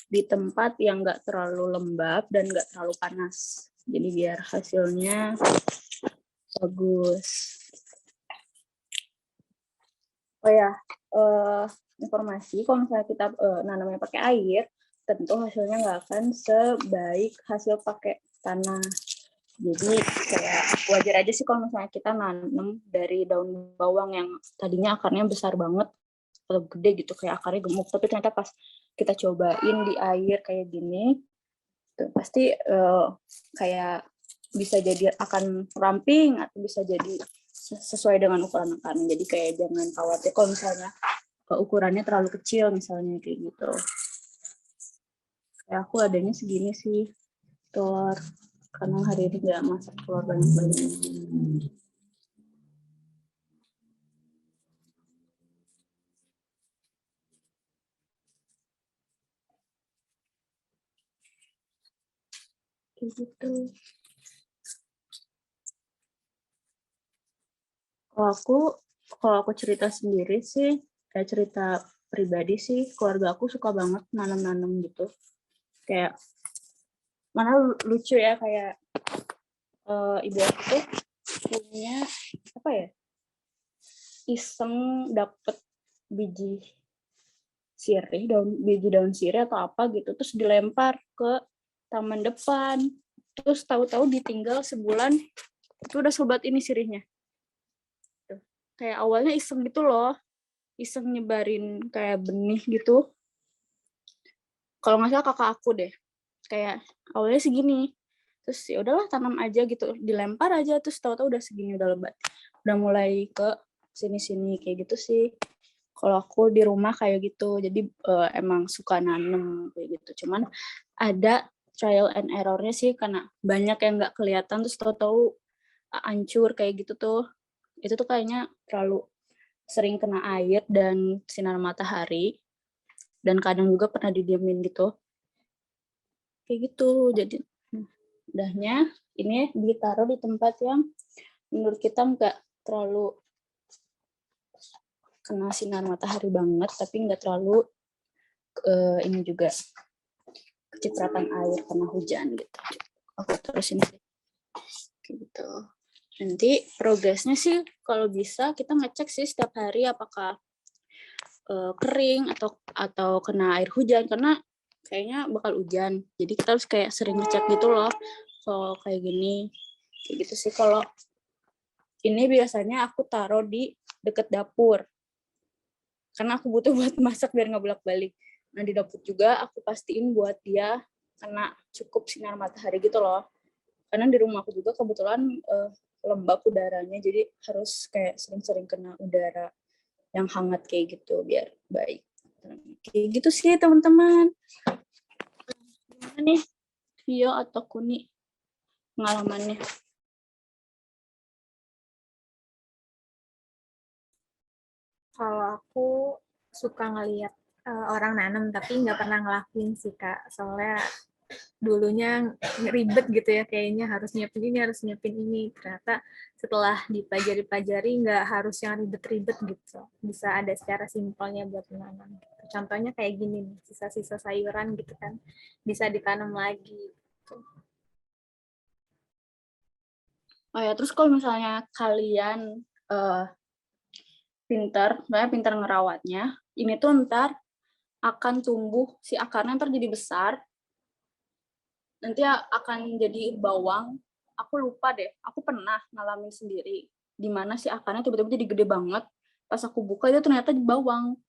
di tempat yang nggak terlalu lembab dan nggak terlalu panas. Jadi biar hasilnya bagus. Oh ya, informasi kalau misalnya kita nanamnya pakai air, tentu hasilnya nggak akan sebaik hasil pakai tanah. Jadi kayak wajar aja sih kalau misalnya kita nanam dari daun bawang yang tadinya akarnya besar banget, atau gede gitu, kayak akarnya gemuk, tapi ternyata pas kita cobain di air kayak gini, tuh, pasti kayak bisa jadi akan ramping atau bisa jadi sesuai dengan ukuran akarnya. Jadi kayak jangan khawatir kalau misalnya ukurannya terlalu kecil misalnya kayak gitu. Kayak aku adanya segini sih telur, karena hari ini nggak masak telur banyak-banyak. Kayak gitu. Kalau aku cerita sendiri sih, kayak cerita pribadi sih, keluarga aku suka banget nanam-nanam gitu. Kayak mana lucu ya, kayak ibu aku tuh punya apa ya, iseng dapet biji daun sirih atau apa gitu, terus dilempar ke taman depan, terus tahu-tahu ditinggal sebulan itu udah sobat ini sirihnya. Kayak awalnya iseng gitu loh, iseng nyebarin kayak benih gitu. Kalau nggak salah kakak aku deh, kayak awalnya segini, terus ya udahlah tanam aja gitu, dilempar aja, terus tahu-tahu udah segini, udah lebat, udah mulai ke sini-sini kayak gitu sih. Kalau aku di rumah kayak gitu, jadi emang suka nanem kayak gitu. Cuman ada trial and error-nya sih, karena banyak yang nggak kelihatan terus tahu-tahu hancur kayak gitu tuh. Itu tuh kayaknya terlalu sering kena air dan sinar matahari, dan kadang juga pernah didiemin gitu. Kayak gitu. Jadi udahnya ini ditaruh di tempat yang menurut kita nggak terlalu kena sinar matahari banget, tapi nggak terlalu ini juga kecipratan air karena hujan gitu. Oke, terus ini gitu. Nanti progresnya sih kalau bisa kita ngecek sih setiap hari apakah kering atau kena air hujan, karena kayaknya bakal hujan. Jadi kita harus kayak sering ngecek gitu loh. Kalau kayak gini, kayak gitu sih. Kalau ini biasanya aku taruh di deket dapur, karena aku butuh buat masak biar nggak bolak-balik. Nah di dapur juga aku pastiin buat dia kena cukup sinar matahari gitu loh. Karena di rumah aku juga kebetulan lembab udaranya, jadi harus kayak sering-sering kena udara yang hangat kayak gitu biar baik. Kayak gitu sih teman-teman. Gimana nih Vio atau Kuni pengalamannya? Kalau aku suka ngelihat orang nanam tapi nggak pernah ngelakuin sih Kak, soalnya dulunya ribet gitu ya, kayaknya harus nyiapin ini, ternyata setelah dipelajari nggak harus yang ribet-ribet gitu, bisa ada secara simpelnya buat menanam gitu. Contohnya kayak gini nih, sisa-sisa sayuran gitu kan bisa ditanam lagi gitu. Oh ya, terus kalau misalnya kalian pintar ngerawatnya, ini tuh ntar akan tumbuh, si akarnya ntar jadi besar, nanti akan jadi bawang. Aku lupa deh, aku pernah ngalamin sendiri, di mana si akarnya tiba-tiba jadi gede banget. Pas aku buka itu ternyata bawang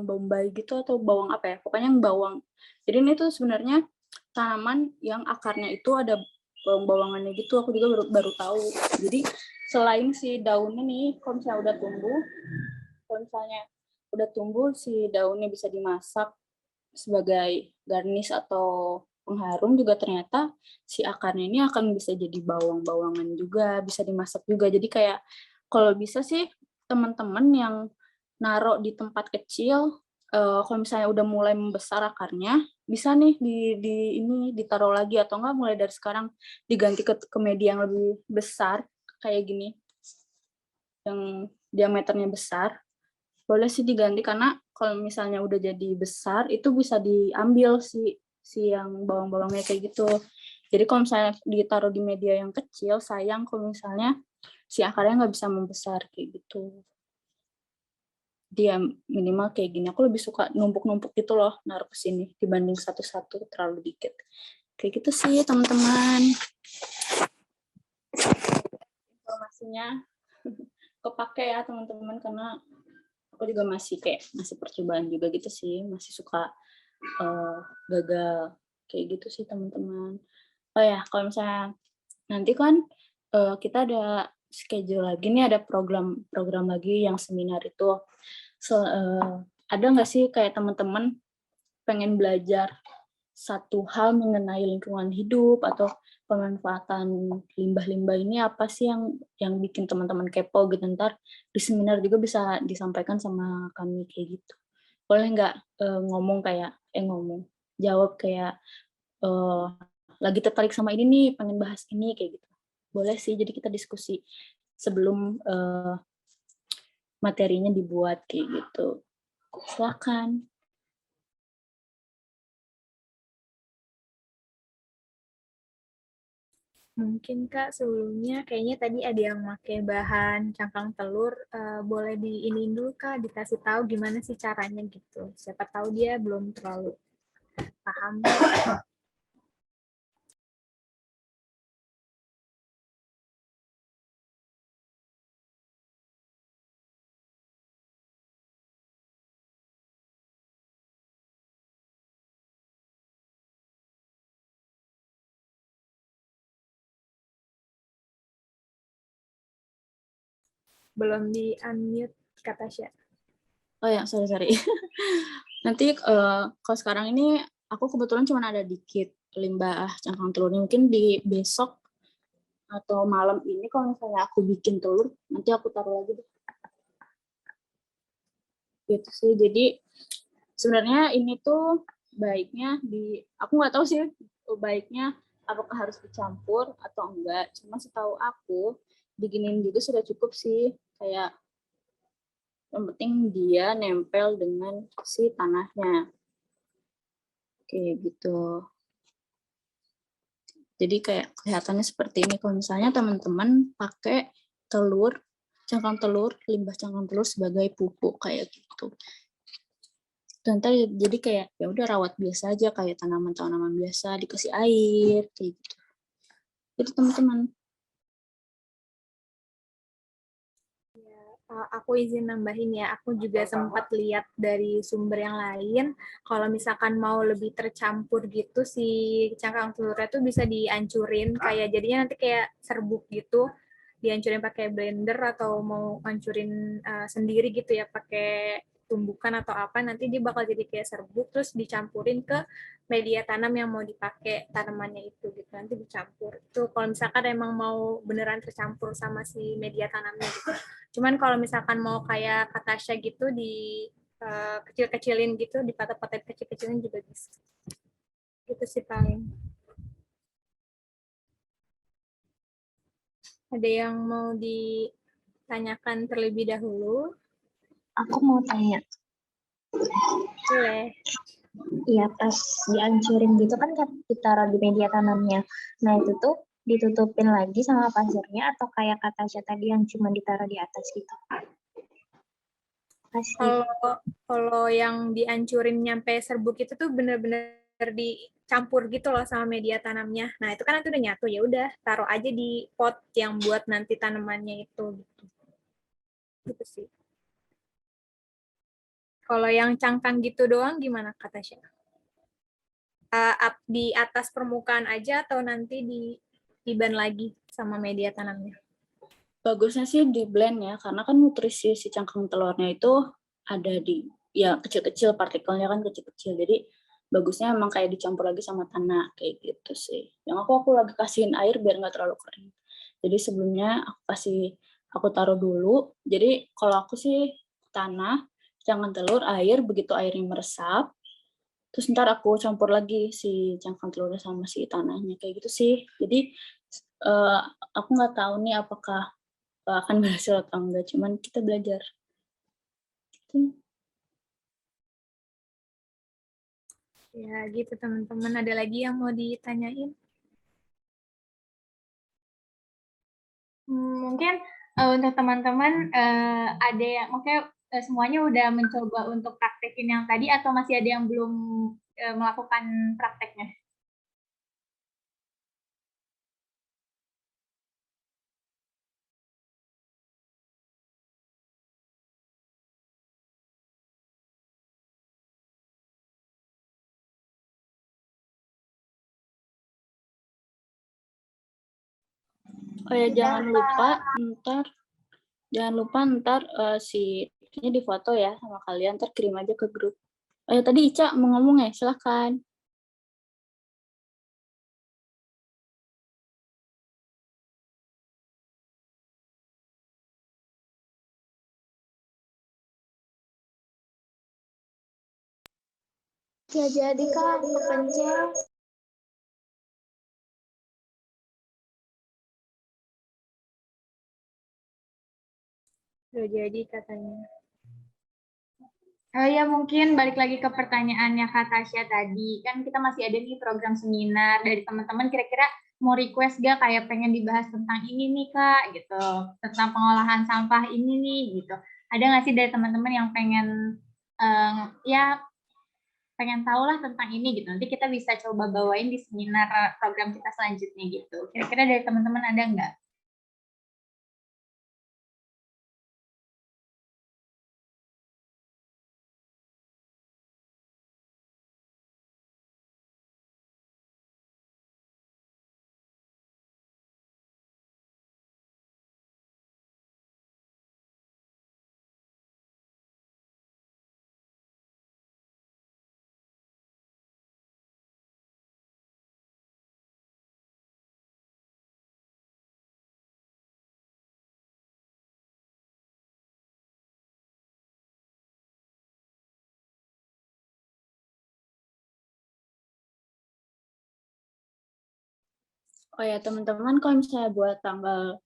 bombay gitu, atau bawang apa ya, pokoknya yang bawang. Jadi ini tuh sebenarnya tanaman yang akarnya itu ada bawang-bawangannya gitu, aku juga baru tahu. Jadi selain si daunnya nih, kalau misalnya udah tumbuh, si daunnya bisa dimasak sebagai garnish atau pengharum, juga ternyata si akarnya ini akan bisa jadi bawang-bawangan juga, bisa dimasak juga. Jadi kayak kalau bisa sih teman-teman yang naruh di tempat kecil, kalau misalnya udah mulai membesar akarnya, bisa nih ini ditaruh lagi, atau enggak mulai dari sekarang diganti ke media yang lebih besar kayak gini, yang diameternya besar. Boleh sih diganti, karena kalau misalnya udah jadi besar itu bisa diambil si yang bawang-bawangnya kayak gitu. Jadi kalau misalnya ditaruh di media yang kecil, sayang kalau misalnya si akarnya nggak bisa membesar kayak gitu. Dia minimal kayak gini. Aku lebih suka numpuk-numpuk gitu loh, naruh ke sini dibanding satu-satu terlalu dikit. Kayak gitu sih teman-teman. Informasinya kepake ya teman-teman, karena aku juga masih percobaan juga gitu sih, masih suka gagal kayak gitu sih teman-teman. Oh ya, kalau misalnya nanti kan kita ada schedule lagi nih, ada program lagi yang seminar itu. Ada nggak sih kayak teman-teman pengen belajar satu hal mengenai lingkungan hidup atau pemanfaatan limbah-limbah ini, apa sih yang bikin teman-teman kepo gitu? Ntar di seminar juga bisa disampaikan sama kami kayak gitu. Boleh nggak jawab kayak lagi tertarik sama ini nih, pengen bahas ini kayak gitu. Boleh sih, jadi kita diskusi sebelum materinya dibuat kayak gitu. Silakan. Mungkin Kak, sebelumnya kayaknya tadi ada yang pakai bahan cangkang telur, boleh diinin dulu Kak, dikasih tahu gimana sih caranya gitu. Siapa tahu dia belum terlalu paham. Belum di-unmute Kak Tasya. Oh ya, sorry. Nanti kalau sekarang ini aku kebetulan cuma ada dikit limbah cangkang telurnya. Mungkin di besok atau malam ini kalau misalnya aku bikin telur, nanti aku taruh lagi deh. Gitu sih. Jadi sebenarnya ini tuh baiknya aku nggak tahu sih baiknya apakah harus dicampur atau enggak. Cuma setahu aku diginin juga sudah cukup sih. Kayak yang penting dia nempel dengan si tanahnya. Kayak gitu. Jadi kayak kelihatannya seperti ini. Kalau misalnya teman-teman pakai cangkang telur, limbah cangkang telur sebagai pupuk kayak gitu. Dan jadi kayak ya udah rawat biasa aja kayak tanaman-tanaman biasa, dikasih air kayak gitu. Itu teman-teman. Aku izin nambahin ya, aku juga sempat lihat dari sumber yang lain, kalau misalkan mau lebih tercampur gitu si cangkang telurnya tuh bisa dihancurin, kayak jadinya nanti kayak serbuk gitu, dihancurin pakai blender atau mau hancurin sendiri gitu ya pakai tumbukan atau apa, nanti dia bakal jadi kayak serbuk terus dicampurin ke media tanam yang mau dipakai tanamannya itu gitu, nanti dicampur. Itu kalau misalkan emang mau beneran tercampur sama si media tanamnya gitu. Cuman kalau misalkan mau kayak Katasha gitu di kecil-kecilin gitu, di patet-patet kecil-kecilin juga bisa. Gitu sih paling. Ada yang mau ditanyakan terlebih dahulu? Aku mau tanya. Boleh. Iya, pas dihancurin gitu kan ditaruh di media tanamnya. Nah, itu tuh ditutupin lagi sama pasirnya atau kayak kata Tasya tadi yang cuma ditaruh di atas gitu? Kalau yang dihancurin nyampe serbuk itu tuh bener-bener dicampur gitu loh sama media tanamnya. Nah, itu kan nanti udah nyatu, ya udah taruh aja di pot yang buat nanti tanamannya itu gitu. Gitu sih. Kalau yang cangkang gitu doang gimana kata Tasya? Di atas permukaan aja atau nanti diban lagi sama media tanamnya? Bagusnya sih di blend ya, karena kan nutrisi si cangkang telurnya itu ada di, ya kecil-kecil, partikelnya kan kecil-kecil, jadi bagusnya emang kayak dicampur lagi sama tanah, kayak gitu sih. Yang aku lagi kasihin air biar nggak terlalu kering. Jadi sebelumnya aku taruh dulu, jadi kalau aku sih tanah, cangkang telur, air, begitu airnya meresap, terus ntar aku campur lagi si cangkang telurnya sama si tanahnya, kayak gitu sih. Jadi aku nggak tahu nih apakah akan berhasil atau enggak, cuman kita belajar. Ya gitu teman-teman, ada lagi yang mau ditanyain? Mungkin untuk teman-teman ada yang semuanya udah mencoba untuk praktekin yang tadi atau masih ada yang belum melakukan prakteknya? Oh ya, jangan lupa ntar ini di foto ya sama kalian, ntar kirim aja ke grup. Oh ya, tadi Ica mau ngomong ya, silahkan. Ya jadi Kak, kepencet. Udah jadi katanya. Ya mungkin balik lagi ke pertanyaannya Kak Tasya tadi, kan kita masih ada nih program seminar dari teman-teman, kira-kira mau request gak kayak pengen dibahas tentang ini nih Kak, gitu, tentang pengolahan sampah ini nih, gitu. Ada nggak sih dari teman-teman yang pengen, ya pengen tahu lah tentang ini gitu, nanti kita bisa coba bawain di seminar program kita selanjutnya gitu. Kira-kira dari teman-teman ada nggak? Oh ya teman-teman, kalau misalnya buat tanggal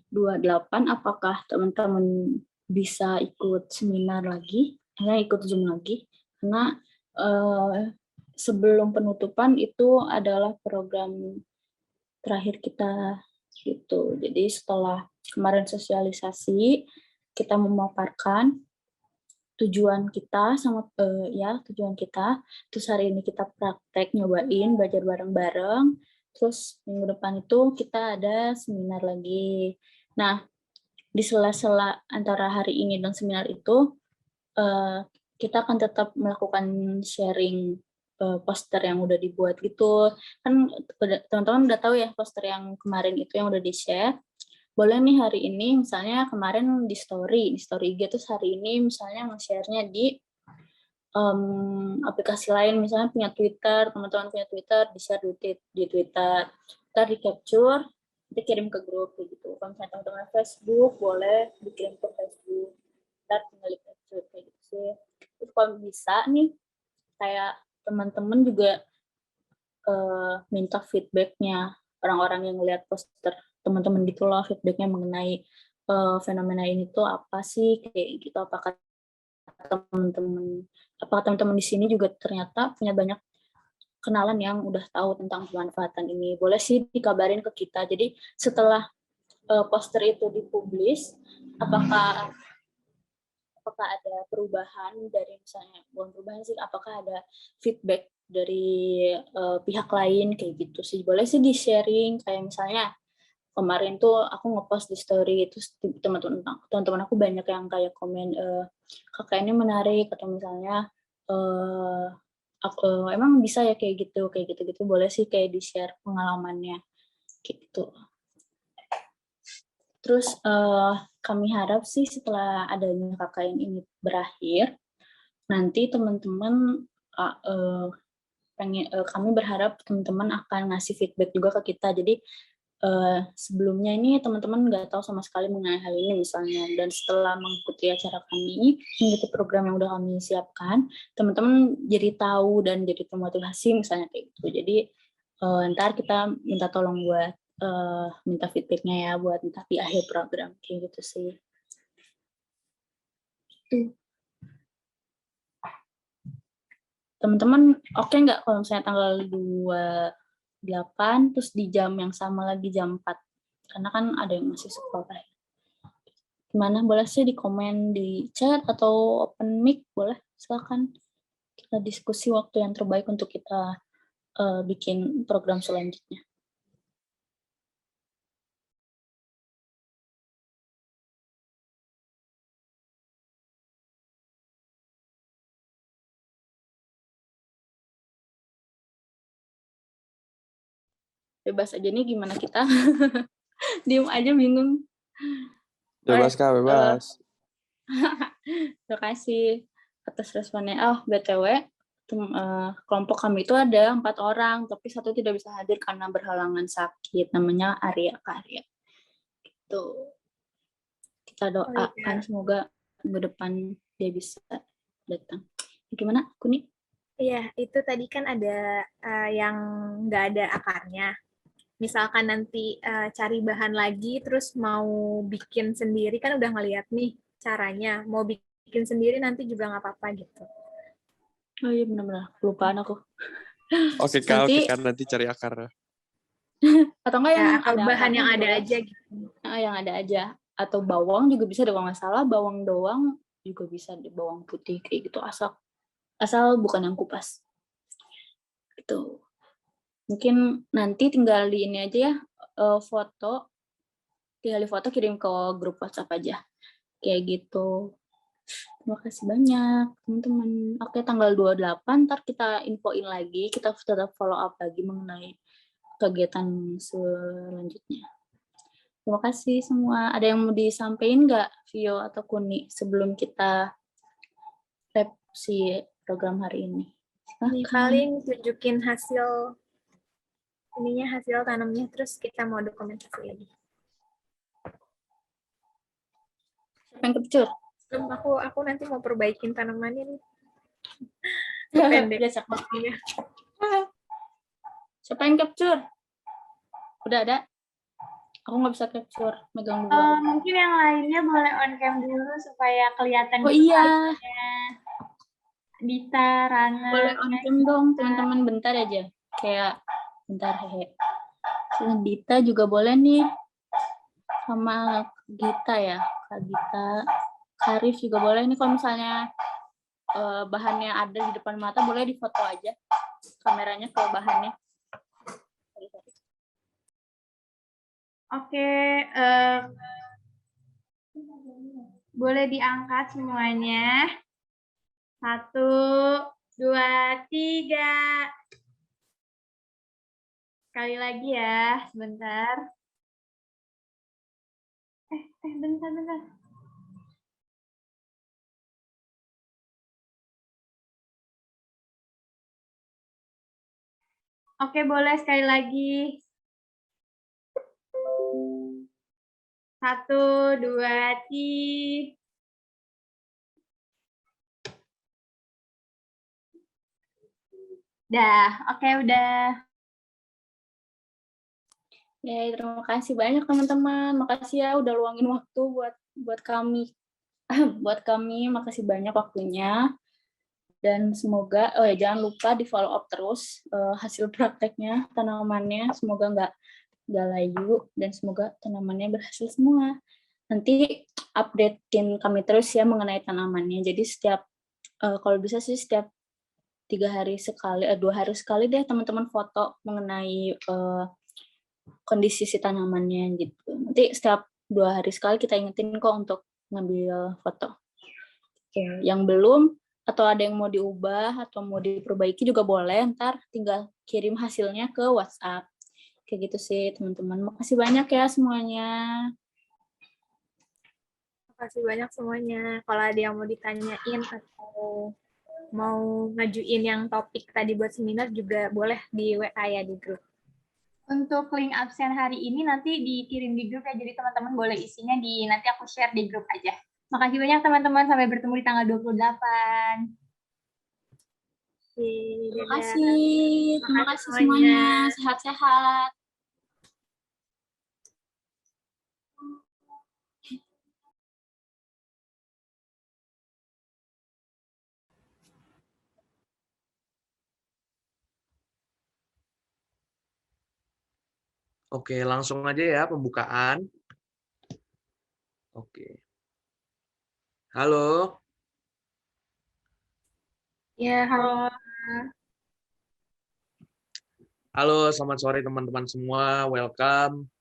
28, apakah teman-teman bisa ikut seminar lagi? Ikut Zoom lagi? Karena sebelum penutupan itu adalah program terakhir kita gitu. Jadi setelah kemarin sosialisasi, kita memaparkan tujuan kita tujuan kita. Terus hari ini kita praktek nyobain belajar bareng-bareng. Terus minggu depan itu kita ada seminar lagi. Nah, di sela-sela antara hari ini dan seminar itu kita akan tetap melakukan sharing poster yang udah dibuat gitu. Kan teman-teman udah tahu ya poster yang kemarin itu yang udah di-share. Boleh nih hari ini misalnya kemarin di story IG, terus hari ini misalnya nge-share-nya di aplikasi lain, misalnya punya Twitter, teman-teman punya Twitter, di-share di Twitter, ntar di-capture, dikirim ke grup gitu. Kalau misalnya teman-teman Facebook, boleh dikirim ke Facebook, ntar tinggal di-capture kayak gitu sih. Terus kalau bisa nih, kayak teman-teman juga minta feedback-nya orang-orang yang lihat poster teman-teman gitu loh, feedback-nya mengenai fenomena ini tuh apa sih, kayak gitu. Apakah teman-teman di sini juga ternyata punya banyak kenalan yang udah tahu tentang pemanfaatan ini. Boleh sih dikabarin ke kita. Jadi setelah poster itu dipublish, apakah ada perubahan dari misalnya, bukan perubahan sih, apakah ada feedback dari pihak lain kayak gitu sih. Boleh sih di-sharing, kayak misalnya kemarin tuh aku ngepost di story, terus teman-teman aku banyak yang kayak komen kakak ini menarik, atau misalnya aku emang bisa ya kayak gitu boleh sih kayak di-share pengalamannya gitu. Terus kami harap sih setelah adanya KKN ini berakhir, nanti teman-teman kami berharap teman-teman akan ngasih feedback juga ke kita. Jadi sebelumnya ini teman-teman nggak tahu sama sekali mengenai hal ini misalnya, dan setelah mengikuti acara kami, mengikuti program yang udah kami siapkan, teman-teman jadi tahu dan jadi termotivasi misalnya kayak gitu. Jadi ntar kita minta tolong buat minta feedbacknya ya, buat minta di akhir program kayak gitu sih. Teman-teman oke nggak kalau misalnya tanggal 28 terus di jam yang sama lagi, jam 4, karena kan ada yang masih sekolah. Gimana, boleh sih di komen di chat atau open mic, boleh, silakan kita diskusi waktu yang terbaik untuk kita bikin program selanjutnya. Bebas aja nih, gimana kita? Diem aja bingung. Bebas Kak, bebas. Terima kasih atas responnya. BTW, kelompok kami itu ada 4 orang, tapi 1 tidak bisa hadir karena berhalangan sakit, namanya Arya, Kak Arya. Gitu. Kita doakan semoga ke depan dia bisa datang. Gimana, Kuni? Iya, itu tadi kan ada yang nggak ada akarnya. Misalkan nanti cari bahan lagi, terus mau bikin sendiri, kan udah ngeliat nih caranya. Mau bikin sendiri nanti juga nggak apa-apa gitu. Oh iya, benar-benar. Kelupaan aku. Oke Kak, nanti cari akarnya. Atau enggak yang ada bahan yang ada aja gitu. Yang ada aja. Atau bawang juga bisa, kalau nggak salah bawang doang juga bisa, di bawang putih kayak gitu, asal bukan yang kupas. Gitu. Mungkin nanti tinggal di ini aja ya, tinggal di foto kirim ke grup WhatsApp aja. Kayak gitu. Terima kasih banyak, teman-teman. Oke, tanggal 28 ntar kita infoin lagi, kita tetap follow up lagi mengenai kegiatan selanjutnya. Terima kasih semua. Ada yang mau disampaikan nggak, Vio atau Kuni, sebelum kita wrap si program hari ini? Paling tunjukin hasil tanamnya, terus kita mau dokumentasi lagi. Siapa yang capture? Aku nanti mau perbaikin tanamannya nih. Pendek. Siapa yang capture? Udah ada? Aku nggak bisa capture, megang dulu. Mungkin yang lainnya boleh on cam dulu supaya kelihatan. Oh iya. Dita, Rana. Boleh on cam dong, teman-teman, bentar aja. Kayak bentar, hehe. Dita juga boleh nih. Sama Gita ya, Kak Gita. Karif juga boleh nih kalau misalnya bahannya ada di depan mata, boleh difoto aja kameranya ke bahannya. Oke, boleh diangkat semuanya. 1, 2, 3. Sekali lagi ya, sebentar. Bentar. Oke, boleh sekali lagi. 1, 2, 3. Oke, udah. Ya, terima kasih banyak teman-teman. Makasih ya udah luangin waktu buat kami. Buat kami, makasih banyak waktunya. Dan semoga, jangan lupa di follow up terus hasil prakteknya, tanamannya. Semoga nggak layu dan semoga tanamannya berhasil semua. Nanti updatein kami terus ya mengenai tanamannya. Jadi kalau bisa sih setiap 3 hari sekali, 2 hari sekali deh teman-teman foto mengenai kondisi si tanamannya gitu. Nanti setiap 2 hari sekali kita ingetin kok untuk ngambil foto. Oke, yang belum atau ada yang mau diubah atau mau diperbaiki juga boleh, ntar tinggal kirim hasilnya ke WhatsApp. Kayak gitu sih teman-teman. Makasih banyak ya semuanya. Makasih banyak semuanya. Kalau ada yang mau ditanyain atau mau ngajuin yang topik tadi buat seminar juga boleh di WA ya di grup. Untuk link absen hari ini nanti dikirim di grup ya, jadi teman-teman boleh isinya nanti aku share di grup aja. Makasih banyak teman-teman, sampai bertemu di tanggal 28. Terima kasih semuanya. Sehat-sehat. Oke, langsung aja ya pembukaan. Oke. Halo. Ya, halo. Halo, selamat sore teman-teman semua. Welcome.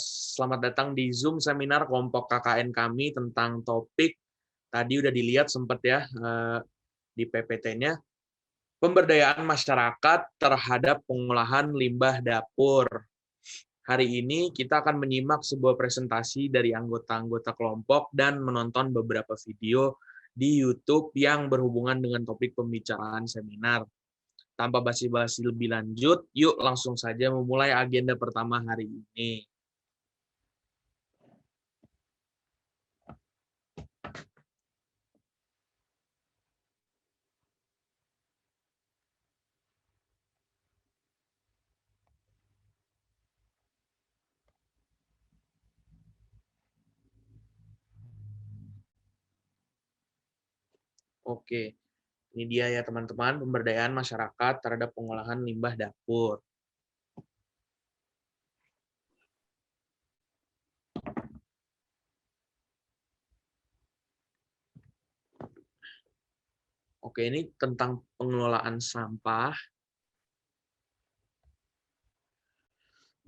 Selamat datang di Zoom seminar kelompok KKN kami tentang topik tadi udah dilihat sempat ya di PPT-nya, pemberdayaan masyarakat terhadap pengolahan limbah dapur. Hari ini kita akan menyimak sebuah presentasi dari anggota-anggota kelompok dan menonton beberapa video di YouTube yang berhubungan dengan topik pembicaraan seminar. Tanpa basa-basi lebih lanjut, yuk langsung saja memulai agenda pertama hari ini. Oke, ini dia ya teman-teman, pemberdayaan masyarakat terhadap pengolahan limbah dapur. Oke, ini tentang pengelolaan sampah.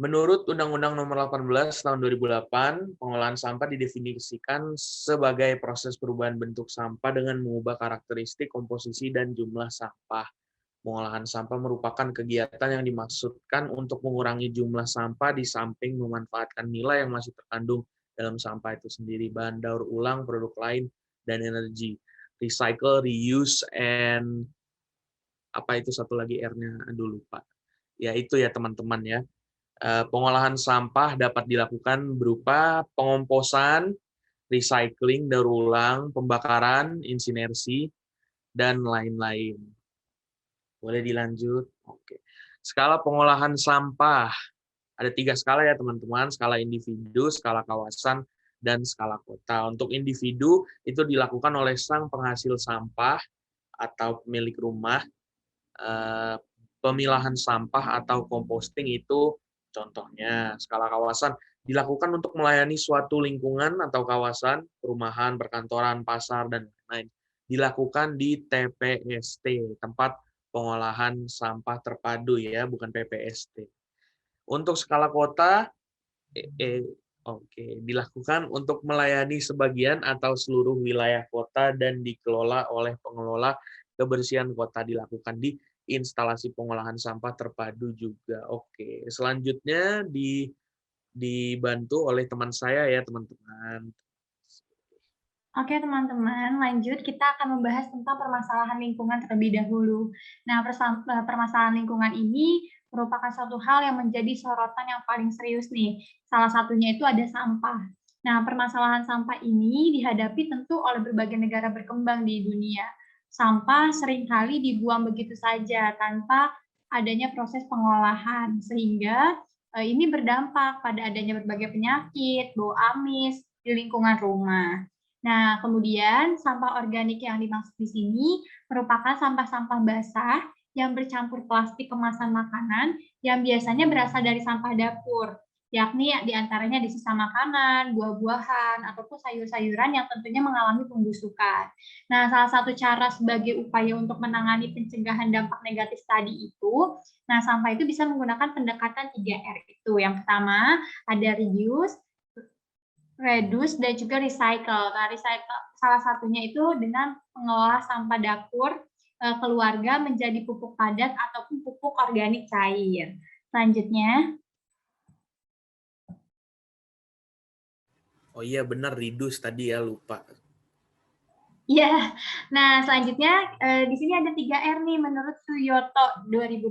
Menurut Undang-Undang Nomor 18 Tahun 2008, pengolahan sampah didefinisikan sebagai proses perubahan bentuk sampah dengan mengubah karakteristik, komposisi, dan jumlah sampah. Pengolahan sampah merupakan kegiatan yang dimaksudkan untuk mengurangi jumlah sampah di samping memanfaatkan nilai yang masih terkandung dalam sampah itu sendiri, bahan daur ulang, produk lain, dan energi. Recycle, reuse, and apa itu satu lagi R-nya? Aduh lupa. Ya itu ya teman-teman ya. Pengolahan sampah dapat dilakukan berupa pengomposan, recycling, daur ulang, pembakaran, insinersi, dan lain-lain. Boleh dilanjut? Oke. Skala pengolahan sampah. Ada 3 skala ya teman-teman, skala individu, skala kawasan, dan skala kota. Untuk individu itu dilakukan oleh sang penghasil sampah atau pemilik rumah, pemilahan sampah atau composting itu contohnya. Skala kawasan dilakukan untuk melayani suatu lingkungan atau kawasan, perumahan, perkantoran, pasar, dan lain-lain. Dilakukan di TPST, tempat pengolahan sampah terpadu ya, bukan PPST. Untuk skala kota, dilakukan untuk melayani sebagian atau seluruh wilayah kota dan dikelola oleh pengelola kebersihan kota, dilakukan di instalasi pengolahan sampah terpadu juga. Oke, selanjutnya dibantu oleh teman saya ya, teman-teman. Oke teman-teman, lanjut kita akan membahas tentang permasalahan lingkungan terlebih dahulu. Nah, permasalahan lingkungan ini merupakan suatu hal yang menjadi sorotan yang paling serius nih. Salah satunya itu ada sampah. Nah, permasalahan sampah ini dihadapi tentu oleh berbagai negara berkembang di dunia. Sampah seringkali dibuang begitu saja tanpa adanya proses pengolahan, sehingga ini berdampak pada adanya berbagai penyakit, bau amis di lingkungan rumah. Nah, kemudian sampah organik yang dimaksud di sini merupakan sampah-sampah basah yang bercampur plastik kemasan makanan yang biasanya berasal dari sampah dapur, yakni diantaranya di sisa makanan, buah-buahan, ataupun sayur-sayuran yang tentunya mengalami pembusukan. Nah, salah satu cara sebagai upaya untuk menangani pencegahan dampak negatif tadi itu, nah sampah itu bisa menggunakan pendekatan 3R itu. Yang pertama, ada reduce, dan juga recycle. Nah, recycle salah satunya itu dengan mengolah sampah dapur keluarga menjadi pupuk padat ataupun pupuk organik cair. Selanjutnya. Oh iya benar, reduce tadi ya, lupa. Ya, nah selanjutnya di sini ada 3R nih menurut Suyoto 2008,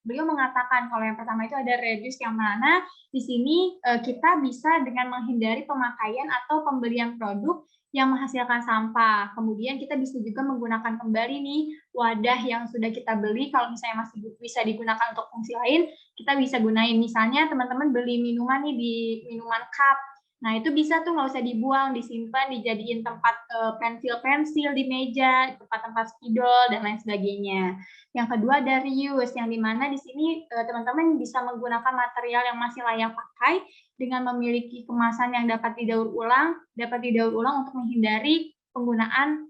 beliau mengatakan kalau yang pertama itu ada reduce, yang mana di sini kita bisa dengan menghindari pemakaian atau pembelian produk yang menghasilkan sampah. Kemudian kita bisa juga menggunakan kembali nih wadah yang sudah kita beli, kalau misalnya masih bisa digunakan untuk fungsi lain, kita bisa gunain. Misalnya teman-teman beli minuman nih di minuman cup. Nah, itu bisa tuh nggak usah dibuang, disimpan, dijadiin tempat pensil-pensil di meja, tempat-tempat spidol, dan lain sebagainya. Yang kedua ada reuse, yang dimana di sini teman-teman bisa menggunakan material yang masih layak pakai dengan memiliki kemasan yang dapat didaur ulang untuk menghindari penggunaan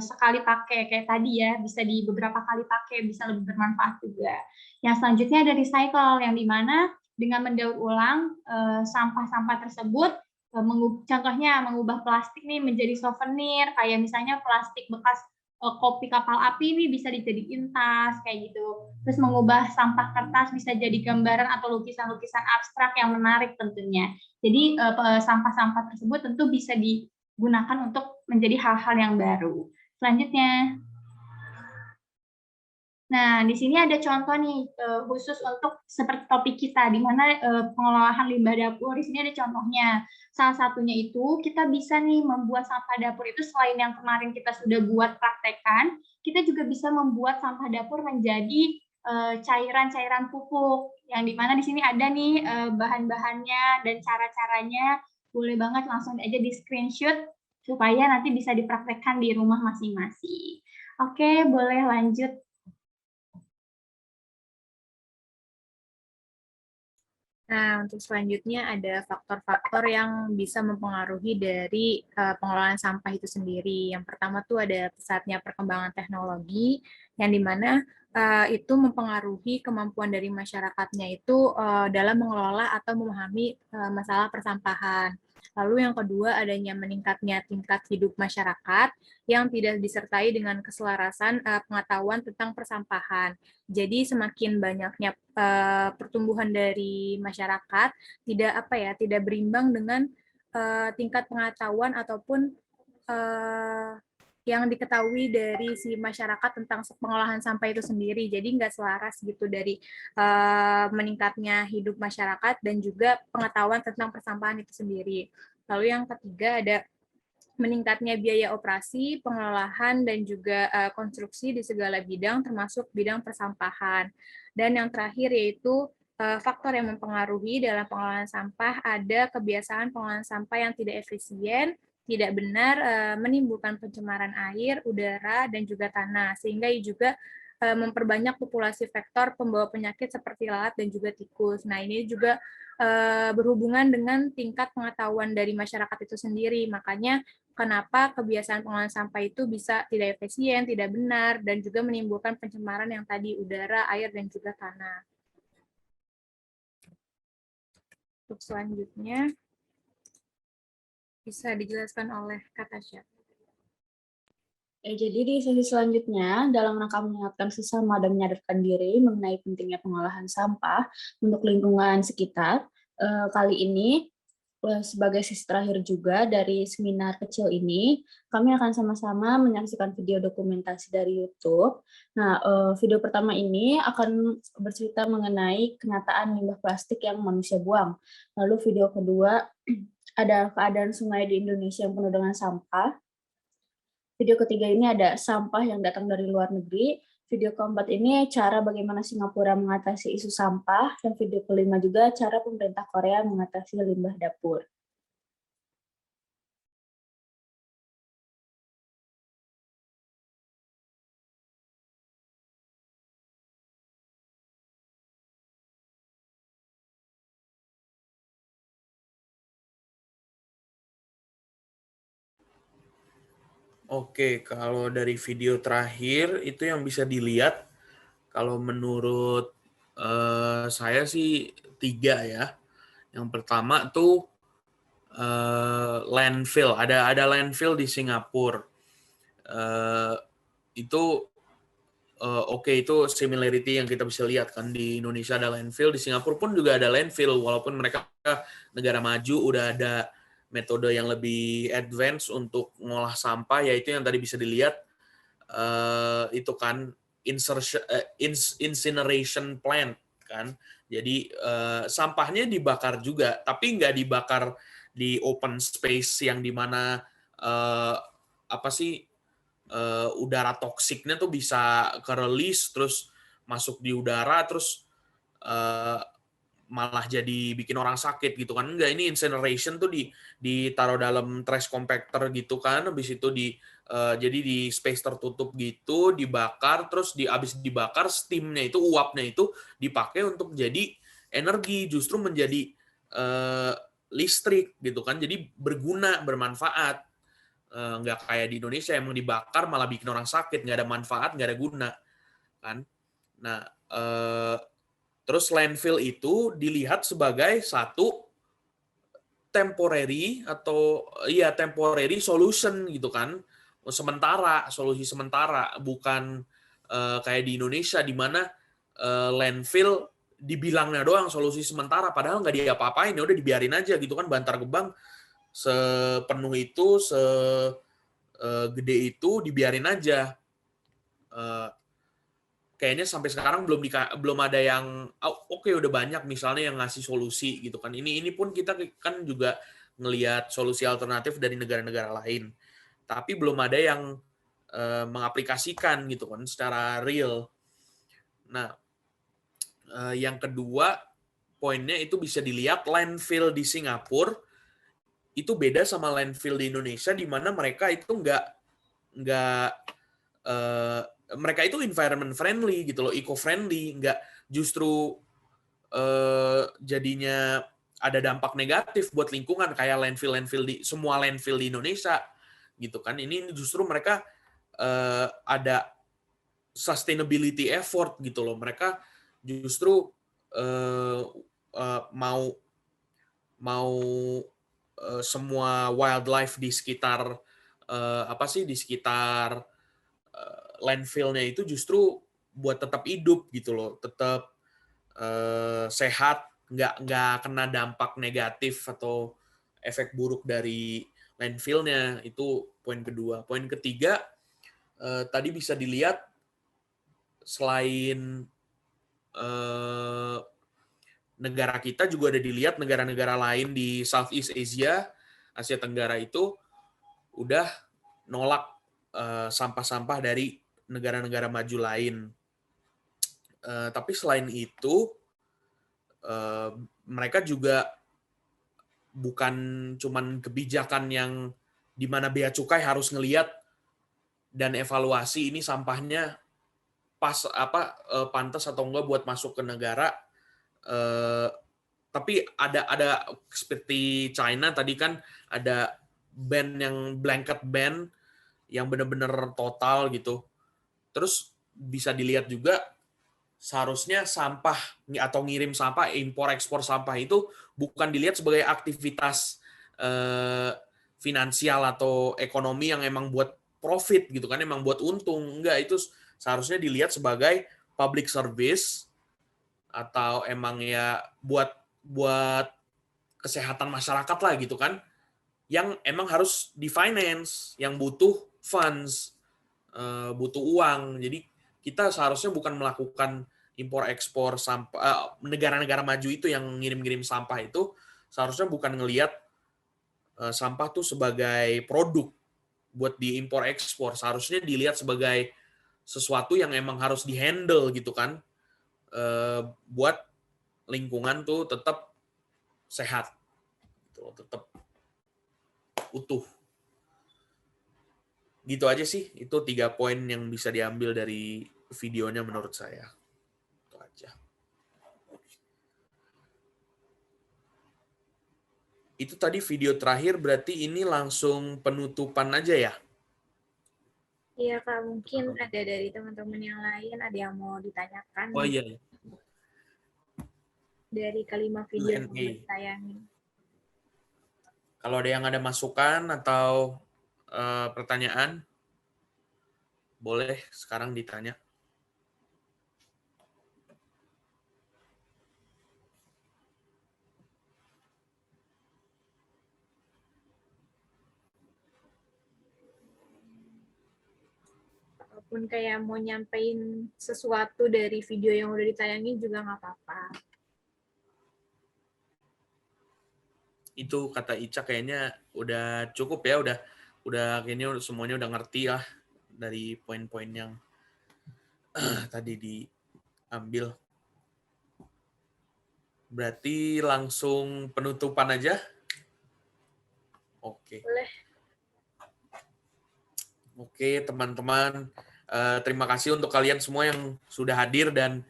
sekali pakai, kayak tadi ya, bisa di beberapa kali pakai, bisa lebih bermanfaat juga. Yang selanjutnya ada recycle, yang dimana dengan mendaur ulang sampah-sampah tersebut, contohnya mengubah plastik nih menjadi souvenir, kayak misalnya plastik bekas kopi kapal api ini bisa dijadiin tas kayak gitu. Terus mengubah sampah kertas bisa jadi gambaran atau lukisan-lukisan abstrak yang menarik tentunya. Jadi sampah-sampah tersebut tentu bisa digunakan untuk menjadi hal-hal yang baru. Selanjutnya. Nah, di sini ada contoh nih khusus untuk seperti topik kita, di mana pengolahan limbah dapur. Di sini ada contohnya. Salah satunya itu kita bisa nih membuat sampah dapur itu selain yang kemarin kita sudah buat praktekan, kita juga bisa membuat sampah dapur menjadi cairan-cairan pupuk. Yang di mana di sini ada nih bahan-bahannya dan cara-caranya. Boleh banget langsung aja di screenshot supaya nanti bisa dipraktekkan di rumah masing-masing. Oke, boleh lanjut. Nah, untuk selanjutnya ada faktor-faktor yang bisa mempengaruhi dari pengelolaan sampah itu sendiri. Yang pertama tuh ada pesatnya perkembangan teknologi, yang dimana itu mempengaruhi kemampuan dari masyarakatnya itu dalam mengelola atau memahami masalah persampahan. Lalu yang kedua, adanya meningkatnya tingkat hidup masyarakat yang tidak disertai dengan keselarasan pengetahuan tentang persampahan. Jadi semakin banyaknya pertumbuhan dari masyarakat tidak berimbang dengan tingkat pengetahuan ataupun yang diketahui dari si masyarakat tentang pengolahan sampah itu sendiri. Jadi nggak selaras gitu dari meningkatnya hidup masyarakat dan juga pengetahuan tentang persampahan itu sendiri. Lalu yang ketiga ada meningkatnya biaya operasi, pengelolaan, dan juga konstruksi di segala bidang, termasuk bidang persampahan. Dan yang terakhir yaitu faktor yang mempengaruhi dalam pengelolaan sampah, ada kebiasaan pengelolaan sampah yang tidak efisien, tidak benar, menimbulkan pencemaran air, udara, dan juga tanah, sehingga juga memperbanyak populasi vektor pembawa penyakit seperti lalat dan juga tikus. Nah, ini juga berhubungan dengan tingkat pengetahuan dari masyarakat itu sendiri. Makanya kenapa kebiasaan pengelolaan sampah itu bisa tidak efisien, tidak benar, dan juga menimbulkan pencemaran yang tadi udara, air, dan juga tanah. Untuk selanjutnya, bisa dijelaskan oleh Kak Tasya. Jadi di sesi selanjutnya, dalam rangka mengingatkan sesama dan menyadarkan diri mengenai pentingnya pengolahan sampah untuk lingkungan sekitar, kali ini sebagai sesi terakhir juga dari seminar kecil ini, kami akan sama-sama menyaksikan video dokumentasi dari YouTube. Nah, video pertama ini akan bercerita mengenai kenyataan limbah plastik yang manusia buang. Lalu video kedua ada keadaan sungai di Indonesia yang penuh dengan sampah. Video ketiga ini ada sampah yang datang dari luar negeri. Video keempat ini cara bagaimana Singapura mengatasi isu sampah. Dan video kelima juga cara pemerintah Korea mengatasi limbah dapur. Oke, kalau dari video terakhir itu yang bisa dilihat, kalau menurut saya sih 3 ya. Yang pertama tuh landfill, ada landfill di Singapura. Itu oke, itu similarity yang kita bisa lihat kan, di Indonesia ada landfill, di Singapura pun juga ada landfill, walaupun mereka negara maju udah ada metode yang lebih advance untuk mengolah sampah, yaitu yang tadi bisa dilihat itu kan incineration plant kan. Jadi sampahnya dibakar juga, tapi nggak dibakar di open space yang dimana udara toksiknya tuh bisa ke-release terus masuk di udara terus malah jadi bikin orang sakit gitu kan. Enggak, ini incineration tuh ditaruh dalam trash compactor gitu kan, habis itu jadi di space tertutup gitu, dibakar, terus abis dibakar steamnya itu, uapnya itu dipakai untuk jadi energi, justru menjadi listrik gitu kan, jadi berguna, bermanfaat. Nggak kayak di Indonesia emang dibakar malah bikin orang sakit, nggak ada manfaat, nggak ada guna kan. Nah, terus landfill itu dilihat sebagai satu temporary temporary solution gitu kan, solusi sementara, bukan kayak di Indonesia di mana landfill dibilangnya doang solusi sementara, padahal nggak diapa-apain, ya udah dibiarin aja gitu kan, Bantar Gebang sepenuh itu, segede itu dibiarin aja. Kayaknya sampai sekarang belum ada yang oke, udah banyak misalnya yang ngasih solusi gitu kan. Ini pun kita kan juga ngelihat solusi alternatif dari negara-negara lain, tapi belum ada yang mengaplikasikan gitu kan secara real. Nah, yang kedua poinnya itu bisa dilihat landfill di Singapura itu beda sama landfill di Indonesia, di mana mereka itu mereka itu environment friendly gitu loh, eco friendly, nggak justru jadinya ada dampak negatif buat lingkungan kayak landfill di semua landfill di Indonesia gitu kan. Ini justru mereka ada sustainability effort gitu loh, mereka justru mau semua wildlife di sekitar di sekitar landfill-nya itu justru buat tetap hidup gitu loh, tetap sehat, nggak kena dampak negatif atau efek buruk dari landfill-nya. Itu poin kedua. Poin ketiga, tadi bisa dilihat selain negara kita juga ada dilihat negara-negara lain di Southeast Asia, Asia Tenggara itu udah nolak sampah-sampah dari negara-negara maju lain. Tapi selain itu, mereka juga bukan cuman kebijakan yang di mana bea cukai harus ngelihat dan evaluasi ini sampahnya pantas atau enggak buat masuk ke negara. Tapi ada seperti China tadi kan ada ban yang blanket ban yang benar-benar total gitu. Terus bisa dilihat juga seharusnya sampah atau ngirim sampah, impor ekspor sampah itu bukan dilihat sebagai aktivitas finansial atau ekonomi yang emang buat profit gitu kan, emang buat untung. Enggak, itu seharusnya dilihat sebagai public service atau emang ya buat kesehatan masyarakat lah gitu kan, yang emang harus di finance, yang butuh funds, butuh uang. Jadi kita seharusnya bukan melakukan impor ekspor sampah, negara-negara maju itu yang ngirim-ngirim sampah itu seharusnya bukan ngelihat sampah tuh sebagai produk buat diimpor ekspor. Seharusnya dilihat sebagai sesuatu yang emang harus dihandle gitu kan, buat lingkungan tuh tetap sehat, tetap utuh. Gitu aja sih, itu 3 poin yang bisa diambil dari videonya menurut saya. Itu aja. Itu tadi video terakhir, berarti ini langsung penutupan aja ya? Iya Kak, mungkin ada dari teman-teman yang lain, ada yang mau ditanyakan. Oh iya. Dari kelima video yang Q&A. ditayangin. Kalau ada yang ada masukan atau pertanyaan, boleh sekarang ditanya. Ataupun kayak mau nyampein sesuatu dari video yang udah ditayangin juga nggak apa-apa. Itu kata Ica kayaknya udah cukup ya, udah kayaknya semuanya udah ngerti lah dari poin-poin yang tadi diambil. Berarti langsung penutupan aja. Oke. Boleh. Oke, teman-teman. Terima kasih untuk kalian semua yang sudah hadir dan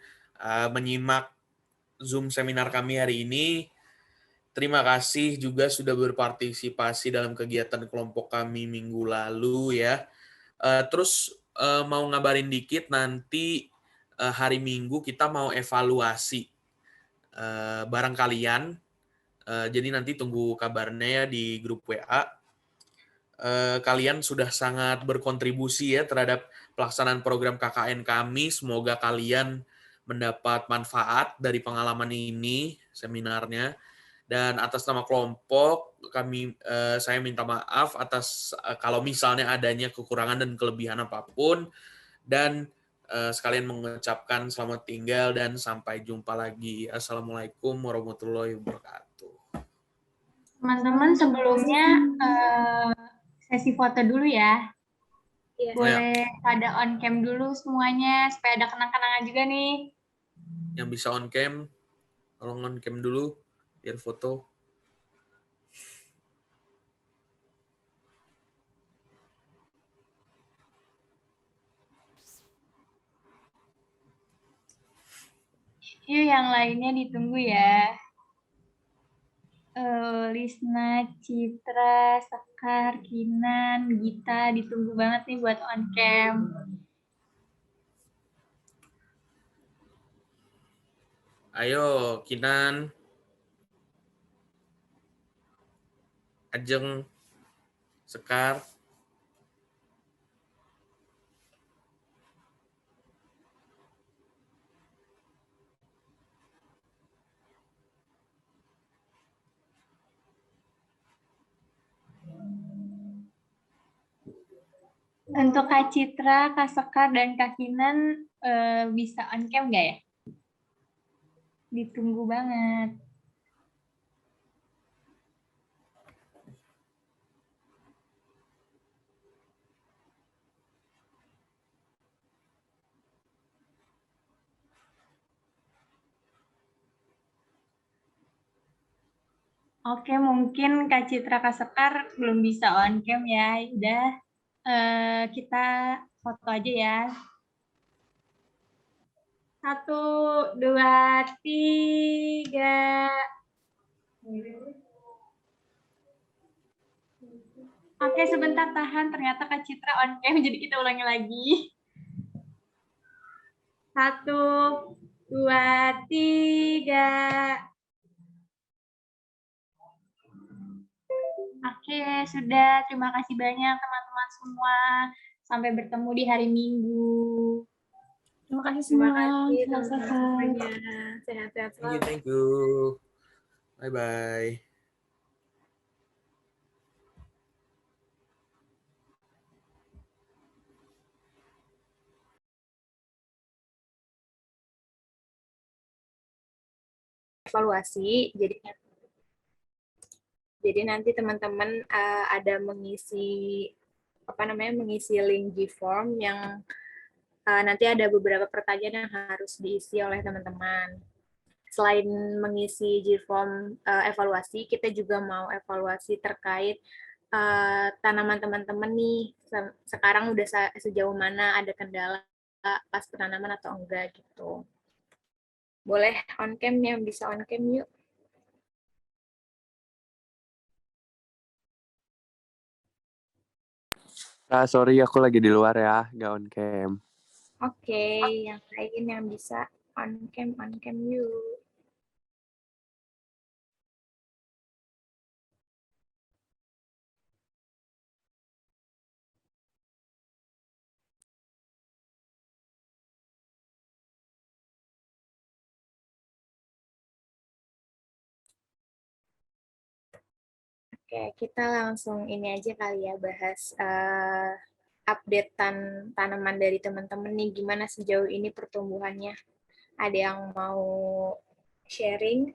menyimak Zoom seminar kami hari ini. Terima kasih juga sudah berpartisipasi dalam kegiatan kelompok kami minggu lalu ya. Terus mau ngabarin dikit, nanti hari Minggu kita mau evaluasi barang kalian. Jadi nanti tunggu kabarnya ya di grup WA. Kalian sudah sangat berkontribusi ya terhadap pelaksanaan program KKN kami. Semoga kalian mendapat manfaat dari pengalaman ini, seminarnya. Dan atas nama kelompok, saya minta maaf atas kalau misalnya adanya kekurangan dan kelebihan apapun. Dan sekalian mengucapkan selamat tinggal dan sampai jumpa lagi. Assalamualaikum warahmatullahi wabarakatuh. Teman-teman, sebelumnya sesi foto dulu ya. Iya. Boleh pada on cam dulu semuanya supaya ada kenang-kenangan juga nih. Yang bisa on cam, tolong on cam dulu biar foto. Yuk yang lainnya ditunggu ya. Lisna, Citra, Sekar, Kinan, Gita ditunggu banget nih buat on cam. Ayo, Kinan, Ajeng, Sekar. Untuk Kak Citra, Kak Sekar, dan Kak Kinan bisa on cam nggak ya? Ditunggu banget. Oke, mungkin Kak Citra, Kak Sekar belum bisa on cam ya. Udah, kita foto aja ya. 1, 2, 3. Oke, sebentar tahan. Ternyata Kak Citra on cam, jadi kita ulangi lagi. 1, 2, 3. Oke, sudah. Terima kasih banyak teman-teman semua. Sampai bertemu di hari Minggu. Terima kasih Terima semua. kasih teman-teman Sehat-sehat. semuanya. Sehat-sehat Thank you, selalu. thank you. Bye-bye. Evaluasi, jadi nanti teman-teman ada mengisi mengisi link G-form yang nanti ada beberapa pertanyaan yang harus diisi oleh teman-teman. Selain mengisi G-form evaluasi, kita juga mau evaluasi terkait tanaman teman-teman nih. Sekarang udah sejauh mana, ada kendala pas penanaman atau enggak gitu. Boleh on cam, yang bisa on cam yuk. Sorry aku lagi di luar ya, nggak on cam. Oke, yang lain yang bisa on cam yuk. Oke, kita langsung ini aja kali ya, bahas update tanaman dari teman-teman nih, gimana sejauh ini pertumbuhannya. Ada yang mau sharing?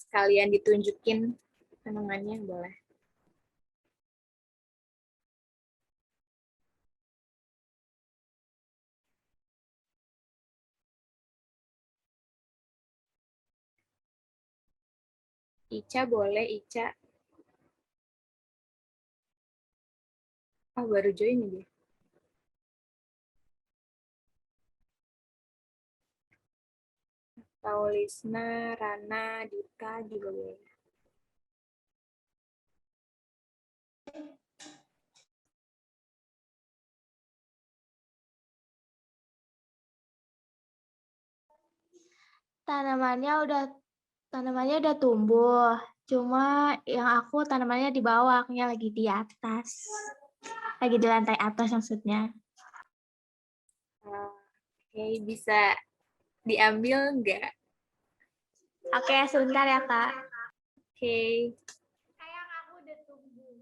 Sekalian ditunjukin tanamannya, boleh. Ica boleh, Ica. Oh, baru join dia. Paulisna, Rana, Dita juga boleh. Tanamannya udah tumbuh. Cuma yang aku tanamannya di bawah, akunya lagi di atas. Lagi di lantai atas maksudnya. Oke, bisa diambil nggak? Oke, sebentar ya, Kak. Oke. Sayang, aku udah tumbuh.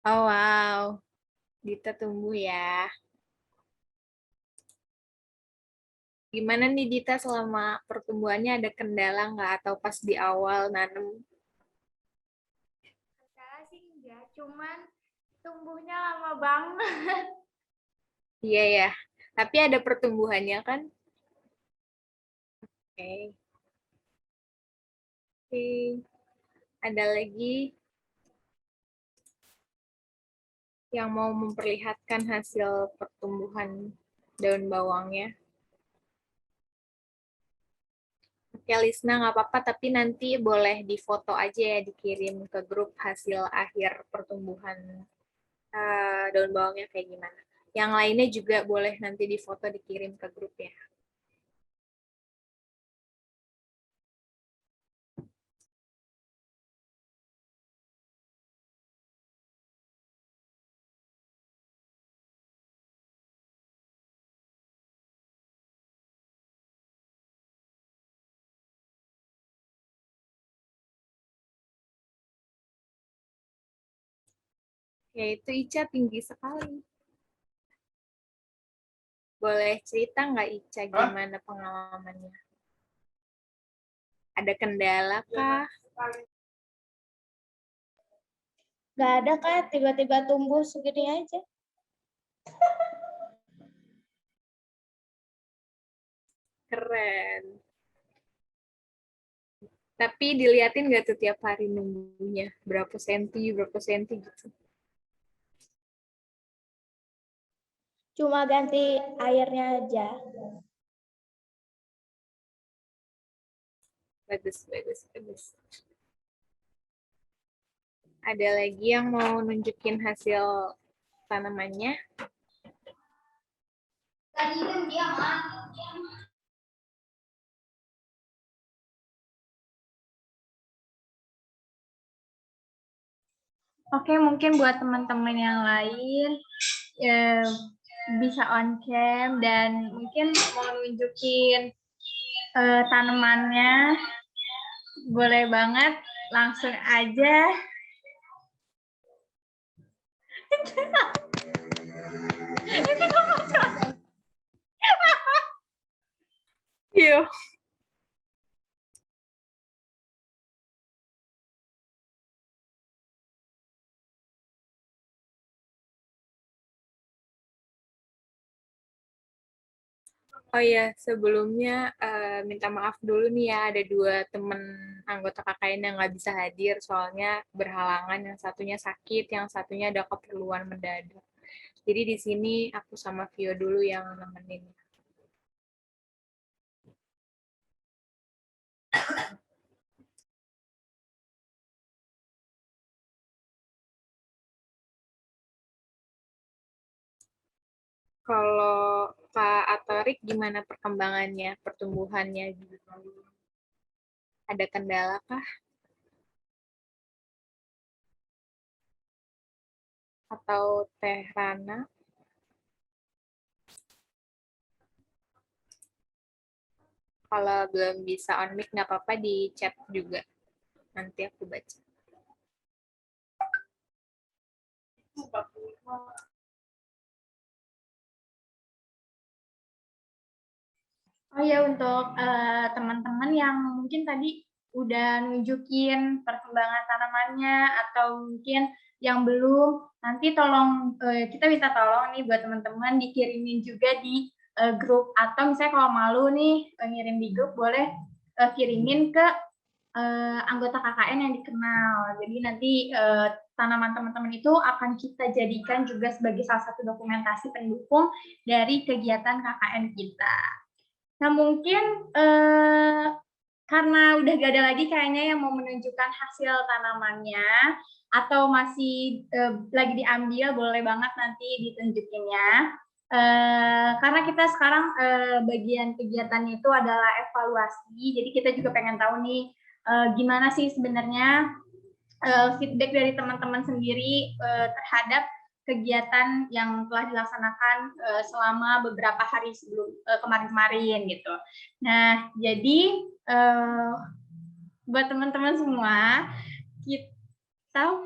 Oh, wow. Dita tumbuh ya. Gimana nih Dita selama pertumbuhannya, ada kendala nggak atau pas di awal nanam? Kendala sih enggak, cuman tumbuhnya lama banget. Iya ya, tapi ada pertumbuhannya kan? Oke. Oke. Ada lagi yang mau memperlihatkan hasil pertumbuhan daun bawangnya? Oke, Lisna, nggak apa-apa, tapi nanti boleh difoto aja ya, dikirim ke grup hasil akhir pertumbuhan daun bawangnya kayak gimana. Yang lainnya juga boleh nanti difoto, dikirim ke grup ya. Ya, itu Ica tinggi sekali. Boleh cerita nggak Ica gimana pengalamannya? Ada kendala kah? Nggak ada, Kak. Tiba-tiba tumbuh segini aja. Keren. Tapi diliatin nggak tuh tiap hari nunggunya? Berapa senti gitu. Cuma ganti airnya aja. Bagus, bagus, bagus. Ada lagi yang mau nunjukin hasil tanamannya? Oke, mungkin buat teman-teman yang lain bisa on cam dan mungkin mau nunjukin tanamannya, boleh banget langsung aja. Iya. Oh ya, sebelumnya minta maaf dulu nih ya, ada 2 temen anggota KKN yang nggak bisa hadir, soalnya berhalangan, yang satunya sakit, yang satunya ada keperluan mendadak. Jadi di sini aku sama Vio dulu yang nemenin. Kalau Kak Atorik gimana perkembangannya, pertumbuhannya gitu? Ada kendala kah? Atau Teh Rana? Kalau belum bisa on mic nggak apa-apa di chat juga. Nanti aku baca. Oh ya, untuk teman-teman yang mungkin tadi udah nunjukin perkembangan tanamannya atau mungkin yang belum, nanti tolong kita minta tolong nih buat teman-teman dikirimin juga di grup, atau misalnya kalau malu nih ngirim di grup, boleh kirimin ke anggota KKN yang dikenal. Jadi nanti tanaman teman-teman itu akan kita jadikan juga sebagai salah satu dokumentasi pendukung dari kegiatan KKN kita. Nah, mungkin karena udah gak ada lagi kayaknya yang mau menunjukkan hasil tanamannya, atau masih lagi diambil, boleh banget nanti ditunjukinnya. Karena kita sekarang bagian kegiatannya itu adalah evaluasi, jadi kita juga pengen tahu nih gimana sih sebenarnya feedback dari teman-teman sendiri terhadap kegiatan yang telah dilaksanakan selama beberapa hari sebelum kemarin-kemarin gitu. Nah, jadi buat teman-teman semua, kita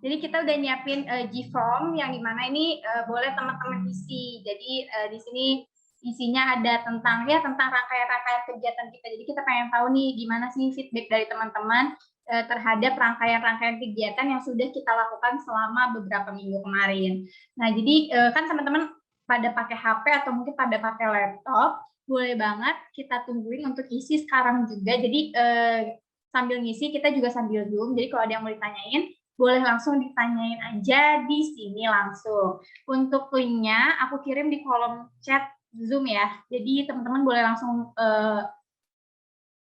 Jadi kita udah nyiapin G-form yang dimana ini boleh teman-teman isi. Jadi di sini isinya ada tentang rangkaian-rangkaian kegiatan kita. Jadi kita pengen tahu nih gimana sih feedback dari teman-teman terhadap rangkaian-rangkaian kegiatan yang sudah kita lakukan selama beberapa minggu kemarin. Nah, jadi kan teman-teman pada pakai HP atau mungkin pada pakai laptop, boleh banget kita tungguin untuk isi sekarang juga. Jadi sambil ngisi kita juga sambil Zoom. Jadi kalau ada yang mau ditanyain, boleh langsung ditanyain aja di sini langsung. Untuk linknya aku kirim di kolom chat Zoom ya. Jadi teman-teman boleh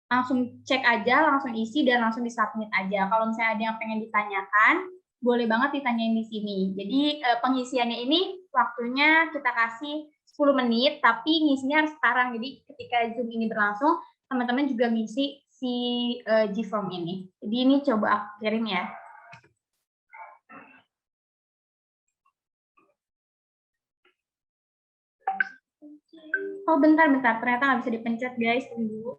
langsung cek aja, langsung isi dan langsung disubmit aja. Kalau misalnya ada yang pengen ditanyakan, boleh banget ditanyain di sini. Jadi pengisiannya ini waktunya kita kasih 10 menit, tapi ngisinya harus sekarang. Jadi ketika Zoom ini berlangsung, teman-teman juga ngisi si G-form ini. Jadi ini coba aku kirim ya. Oh, bentar. Ternyata nggak bisa dipencet, guys. Tunggu.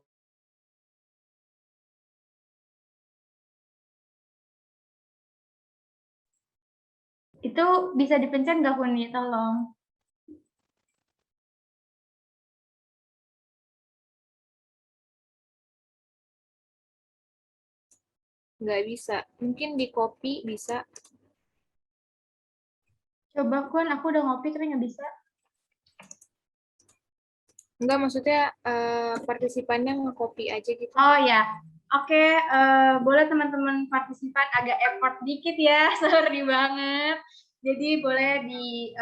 Itu bisa dipencet nggak, Huni? Tolong. Nggak bisa. Mungkin di copy bisa. Coba Kun, aku udah ngopi tapi nggak bisa. Enggak, maksudnya partisipannya nge-copy aja gitu. Oh ya, oke. Boleh teman-teman partisipan agak effort dikit ya, sorry banget. Jadi boleh di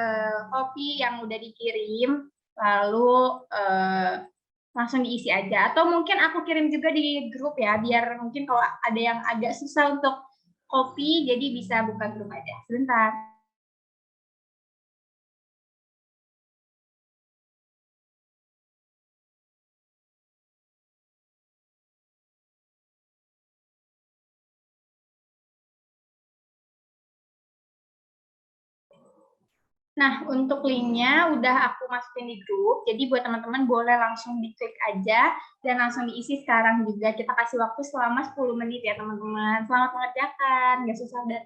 copy yang udah dikirim, lalu langsung diisi aja. Atau mungkin aku kirim juga di grup ya, biar mungkin kalau ada yang agak susah untuk copy, jadi bisa buka grup aja. Sebentar. Nah, untuk linknya udah aku masukin di grup, jadi buat teman-teman boleh langsung diklik aja dan langsung diisi sekarang juga. Kita kasih waktu selama 10 menit ya teman-teman. Selamat mengerjakan, nggak susah dan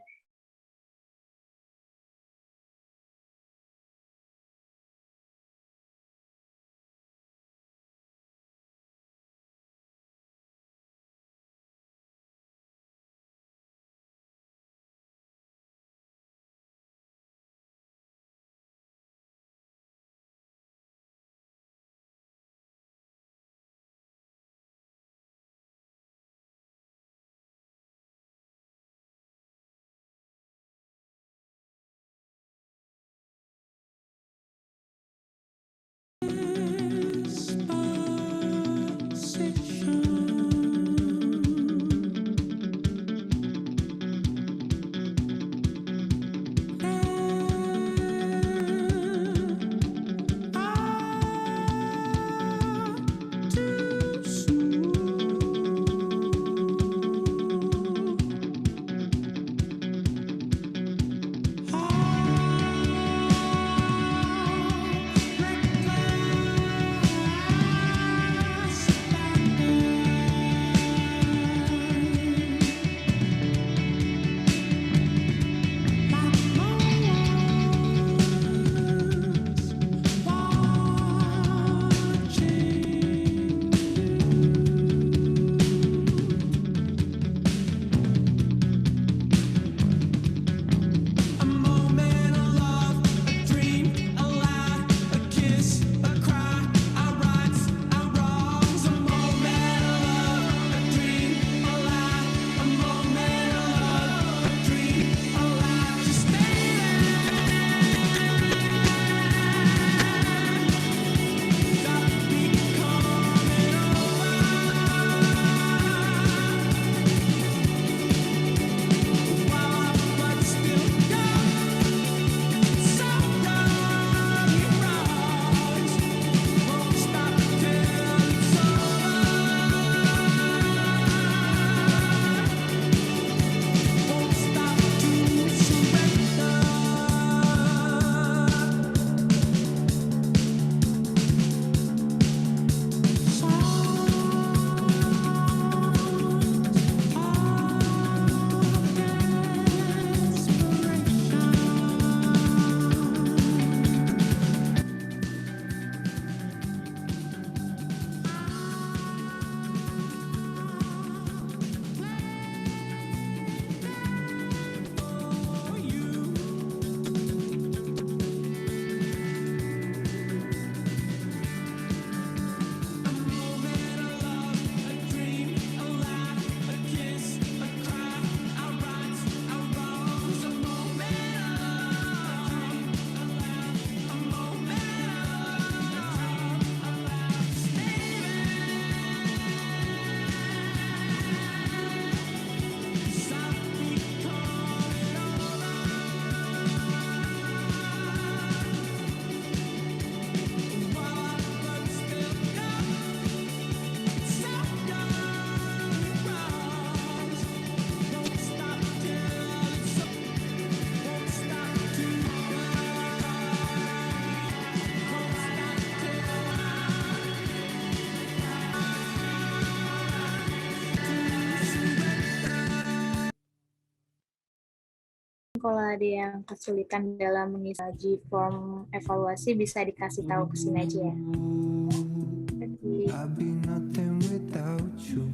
Kalau ada yang kesulitan dalam mengisi form evaluasi bisa dikasih tahu ke sini aja ya. Terima kasih. I'd be nothing without you.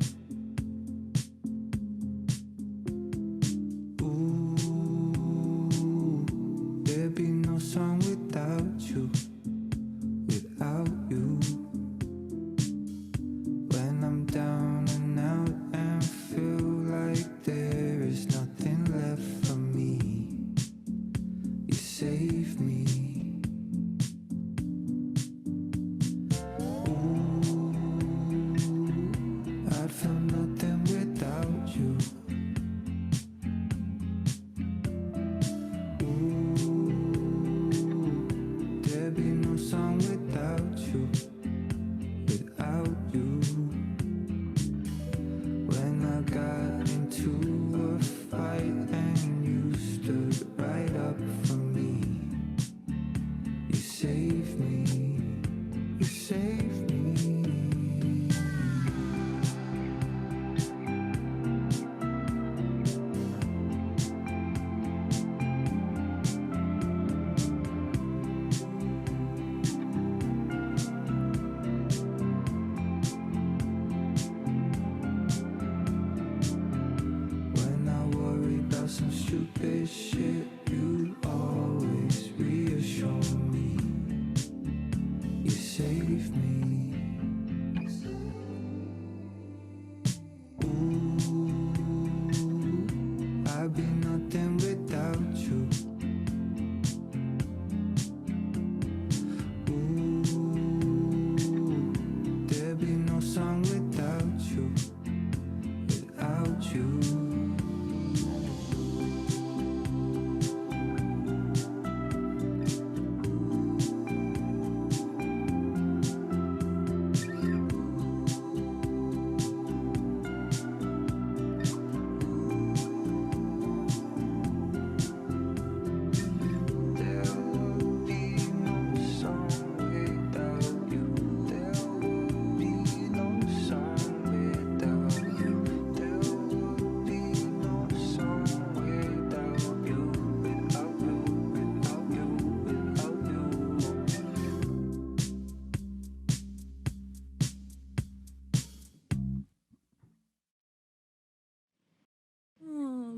your best shit, you always reassure me. You save me. Ooh, I'd be nothing without you. Ooh, there'd be no song without you, without you.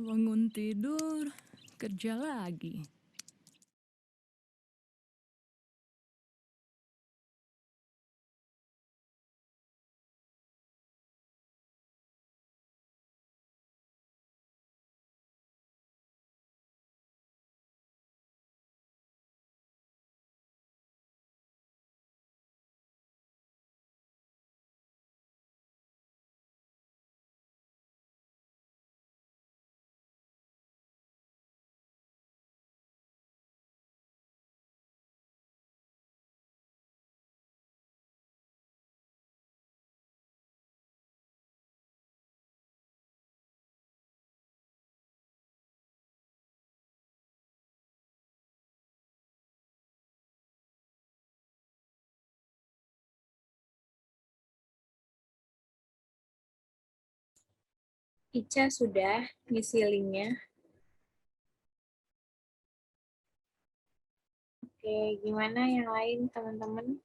Bangun tidur, kerja lagi. Ica sudah ngisi linknya. Oke, gimana yang lain teman-teman?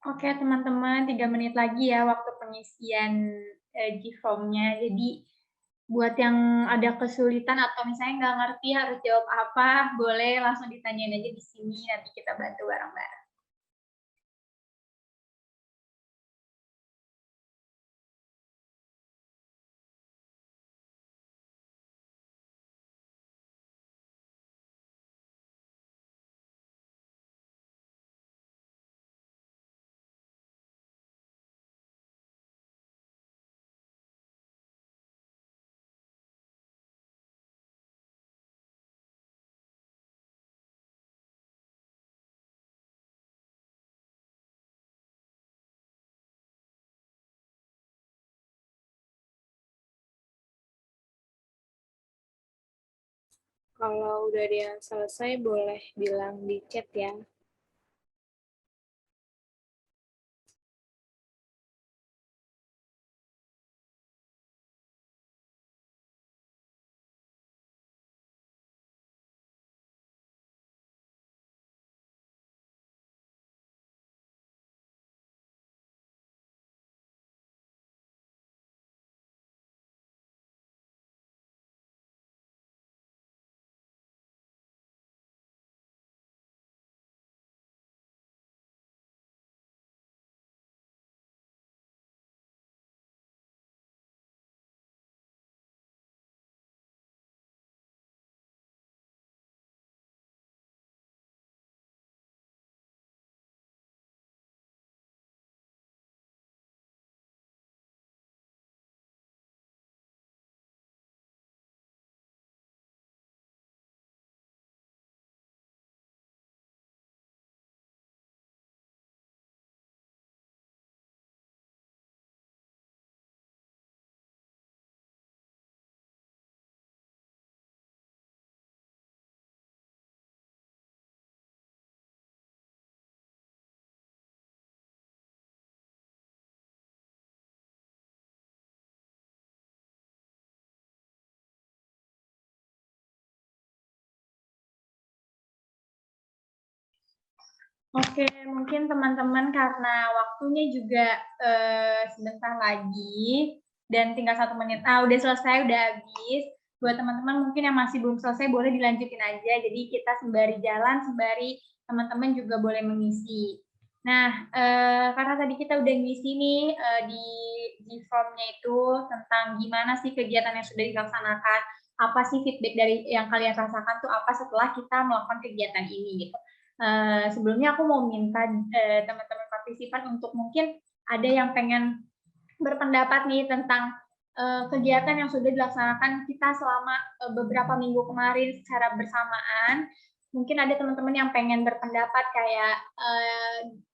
Oke, teman-teman, 3 menit lagi ya waktu pengisian G-form-nya. Jadi, buat yang ada kesulitan atau misalnya nggak ngerti harus jawab apa, boleh langsung ditanyain aja di sini, nanti kita bantu bareng-bareng. Kalau udah ada yang selesai, boleh bilang di chat ya. Oke, mungkin teman-teman karena waktunya juga sebentar lagi dan tinggal 1 menit. Udah selesai, udah habis. Buat teman-teman mungkin yang masih belum selesai boleh dilanjutin aja. Jadi kita sembari jalan, sembari teman-teman juga boleh mengisi. Nah, karena tadi kita udah ngisi nih di formnya itu tentang gimana sih kegiatan yang sudah dilaksanakan, apa sih feedback dari yang kalian rasakan tuh apa setelah kita melakukan kegiatan ini gitu. Sebelumnya aku mau minta teman-teman partisipan untuk mungkin ada yang pengen berpendapat nih tentang kegiatan yang sudah dilaksanakan kita selama beberapa minggu kemarin secara bersamaan. Mungkin ada teman-teman yang pengen berpendapat kayak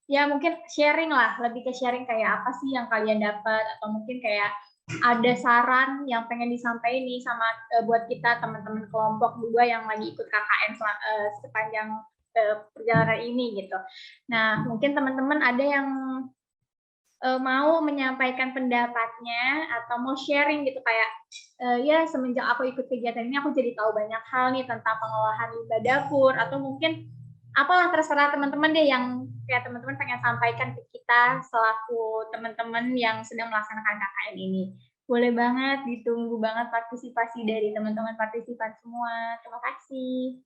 ya mungkin sharing lah, lebih ke sharing kayak apa sih yang kalian dapat atau mungkin kayak ada saran yang pengen disampaikan nih sama buat kita teman-teman kelompok 2 yang lagi ikut KKN sepanjang perjalanan ini gitu. Nah, mungkin teman-teman ada yang mau menyampaikan pendapatnya atau mau sharing gitu kayak ya semenjak aku ikut kegiatan ini aku jadi tahu banyak hal nih tentang pengolahan limbah dapur atau mungkin apalah terserah teman-teman deh yang kayak teman-teman pengen sampaikan ke kita selaku teman-teman yang sedang melaksanakan KKN ini. Boleh banget, ditunggu banget partisipasi dari teman-teman partisipan semua. Terima kasih.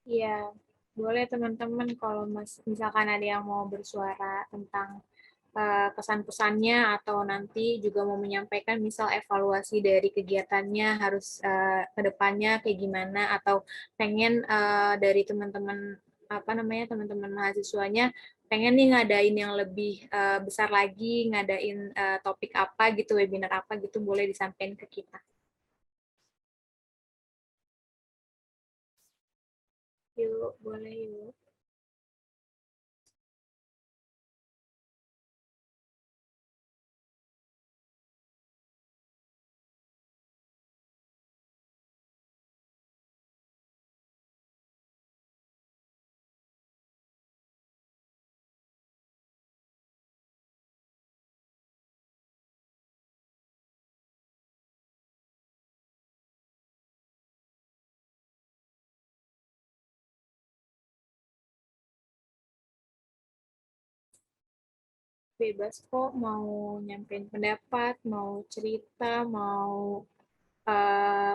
Iya, boleh teman-teman kalau misalkan ada yang mau bersuara tentang pesan-pesannya atau nanti juga mau menyampaikan misal evaluasi dari kegiatannya harus ke depannya kayak gimana atau pengen dari teman-teman teman-teman mahasiswanya pengen nih ngadain yang lebih besar lagi, ngadain topik apa gitu, webinar apa gitu, boleh disampaikan ke kita. Yuk, boleh yuk. Bebas kok mau nyampein pendapat, mau cerita, mau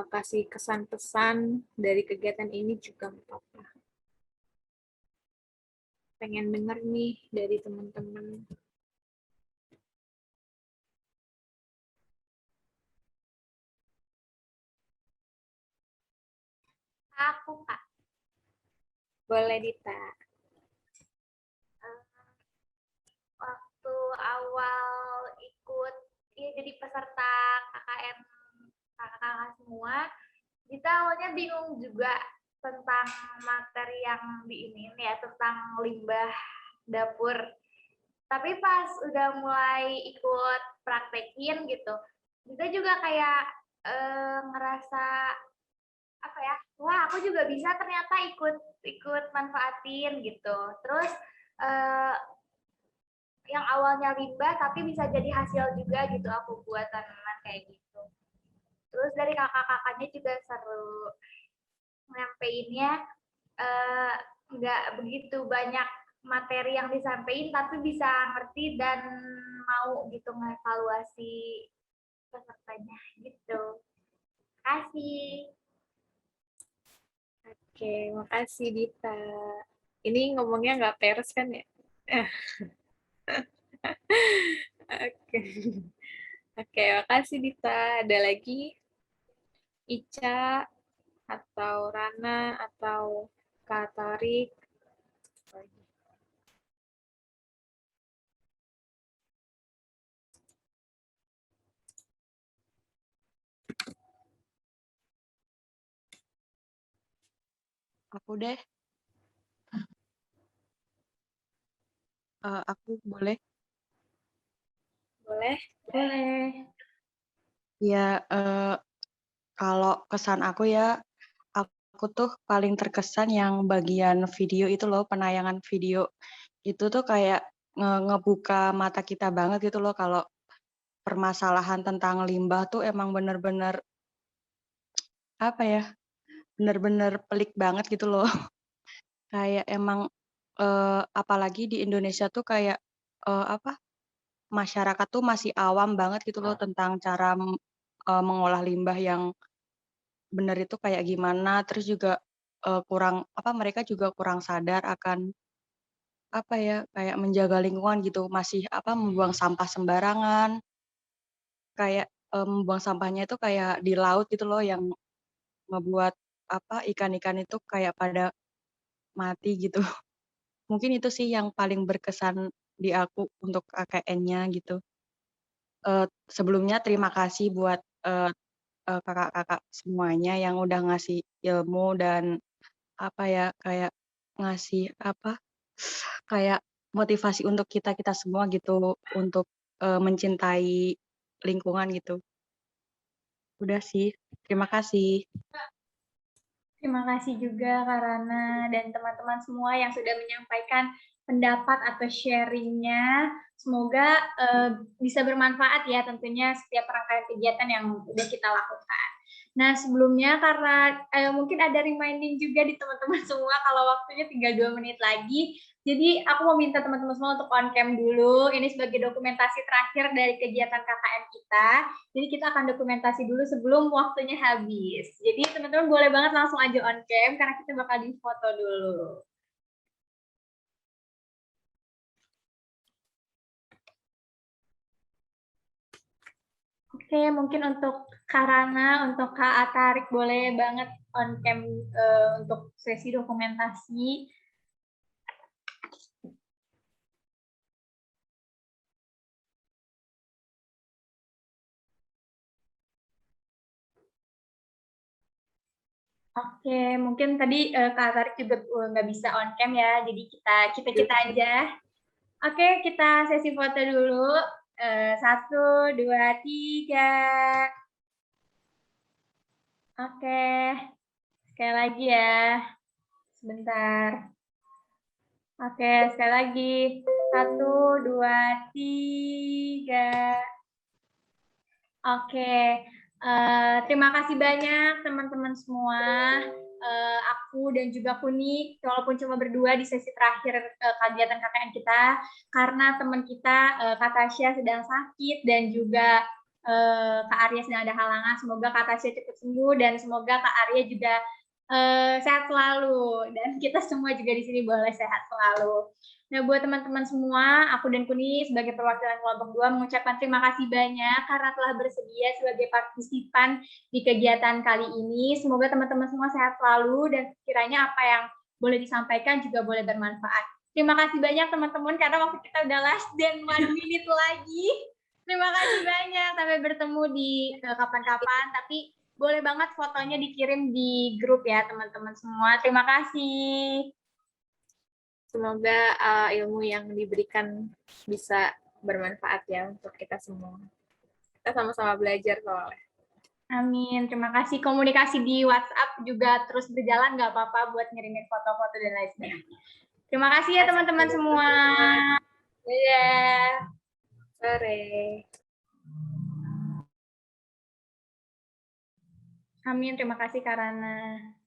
kasih kesan pesan dari kegiatan ini juga nggak apa-apa. Pengen denger nih dari teman-teman. Aku, Kak. Boleh, Dita. Waktu awal ikut, ya jadi peserta KKN kakak-kakak semua, kita awalnya bingung juga tentang materi yang diinin ya, tentang limbah dapur. Tapi pas udah mulai ikut praktekin gitu, kita juga kayak ngerasa apa ya, wah aku juga bisa ternyata ikut manfaatin gitu. Terus yang awalnya limbah tapi bisa jadi hasil juga gitu aku buat tanaman kayak gitu. Terus dari kakak-kakaknya juga seru nyampeinnya, nggak begitu banyak materi yang disampaikan tapi bisa ngerti dan mau gitu mengevaluasi pesertanya gitu. Kasih. Oke, makasih Dita. Ini ngomongnya nggak peres kan ya? Oke. Oke, makasih Dita. Ada lagi? Ica atau Rana atau Kak Tarik? Aku deh. Aku boleh? Boleh? Boleh. Ya, kalau kesan aku ya, aku tuh paling terkesan yang bagian video itu loh, penayangan video. Itu tuh kayak ngebuka mata kita banget gitu loh, kalau permasalahan tentang limbah tuh emang bener-bener, apa ya, bener-bener pelik banget gitu loh. Kayak emang apalagi di Indonesia tuh kayak masyarakat tuh masih awam banget gitu loh tentang cara mengolah limbah yang benar itu kayak gimana. Terus juga mereka juga kurang sadar akan kayak menjaga lingkungan gitu. Masih membuang sampah sembarangan. Kayak membuang sampahnya itu kayak di laut gitu loh yang ngebuat ikan-ikan itu kayak pada mati gitu. Mungkin itu sih yang paling berkesan di aku untuk KKN-nya gitu. Sebelumnya terima kasih buat kakak-kakak semuanya yang udah ngasih ilmu dan kayak ngasih kayak motivasi untuk kita semua gitu untuk mencintai lingkungan gitu. Udah sih, terima kasih. Terima kasih juga Kak Rana dan teman-teman semua yang sudah menyampaikan pendapat atau sharing-nya. Semoga bisa bermanfaat ya tentunya setiap rangkaian kegiatan yang udah kita lakukan. Nah sebelumnya karena mungkin ada reminding juga di teman-teman semua kalau waktunya tinggal 2 menit lagi. Jadi aku mau minta teman-teman semua untuk on cam dulu. Ini sebagai dokumentasi terakhir dari kegiatan KKN kita. Jadi kita akan dokumentasi dulu sebelum waktunya habis. Jadi teman-teman boleh banget langsung aja on cam karena kita bakal difoto dulu. Oke, mungkin untuk Kak Rana, untuk Kak Atarik boleh banget on cam untuk sesi dokumentasi. Oke, mungkin tadi Kak Tarik juga nggak bisa on cam ya, jadi kita aja. Oke, kita sesi foto dulu. 1, 2, 3. Oke, sekali lagi ya. Sebentar. Oke, sekali lagi. 1, 2, 3. Oke, terima kasih banyak teman-teman semua. Aku dan juga Kuni, walaupun cuma berdua di sesi terakhir kegiatan KKN kita, karena teman kita Kak Tasya sedang sakit dan juga Kak Arya sedang ada halangan. Semoga Kak Tasya cepat sembuh dan semoga Kak Arya juga sehat selalu dan kita semua juga di sini boleh sehat selalu. Nah, buat teman-teman semua, aku dan Kuni sebagai perwakilan kelompok 2 mengucapkan terima kasih banyak karena telah bersedia sebagai partisipan di kegiatan kali ini. Semoga teman-teman semua sehat selalu dan kiranya apa yang boleh disampaikan juga boleh bermanfaat. Terima kasih banyak teman-teman karena waktu kita udah last dan 1 menit lagi. Terima kasih banyak, sampai bertemu di kapan-kapan, tapi boleh banget fotonya dikirim di grup ya teman-teman semua. Terima kasih. Semoga ilmu yang diberikan bisa bermanfaat ya untuk kita semua. Kita sama-sama belajar soalnya. Amin, terima kasih. Komunikasi di WhatsApp juga terus berjalan, nggak apa-apa buat ngirimin foto-foto dan lain sebagainya. Terima kasih ya teman-teman semua. Dadah. Sore. Amin, terima kasih Kak Rana.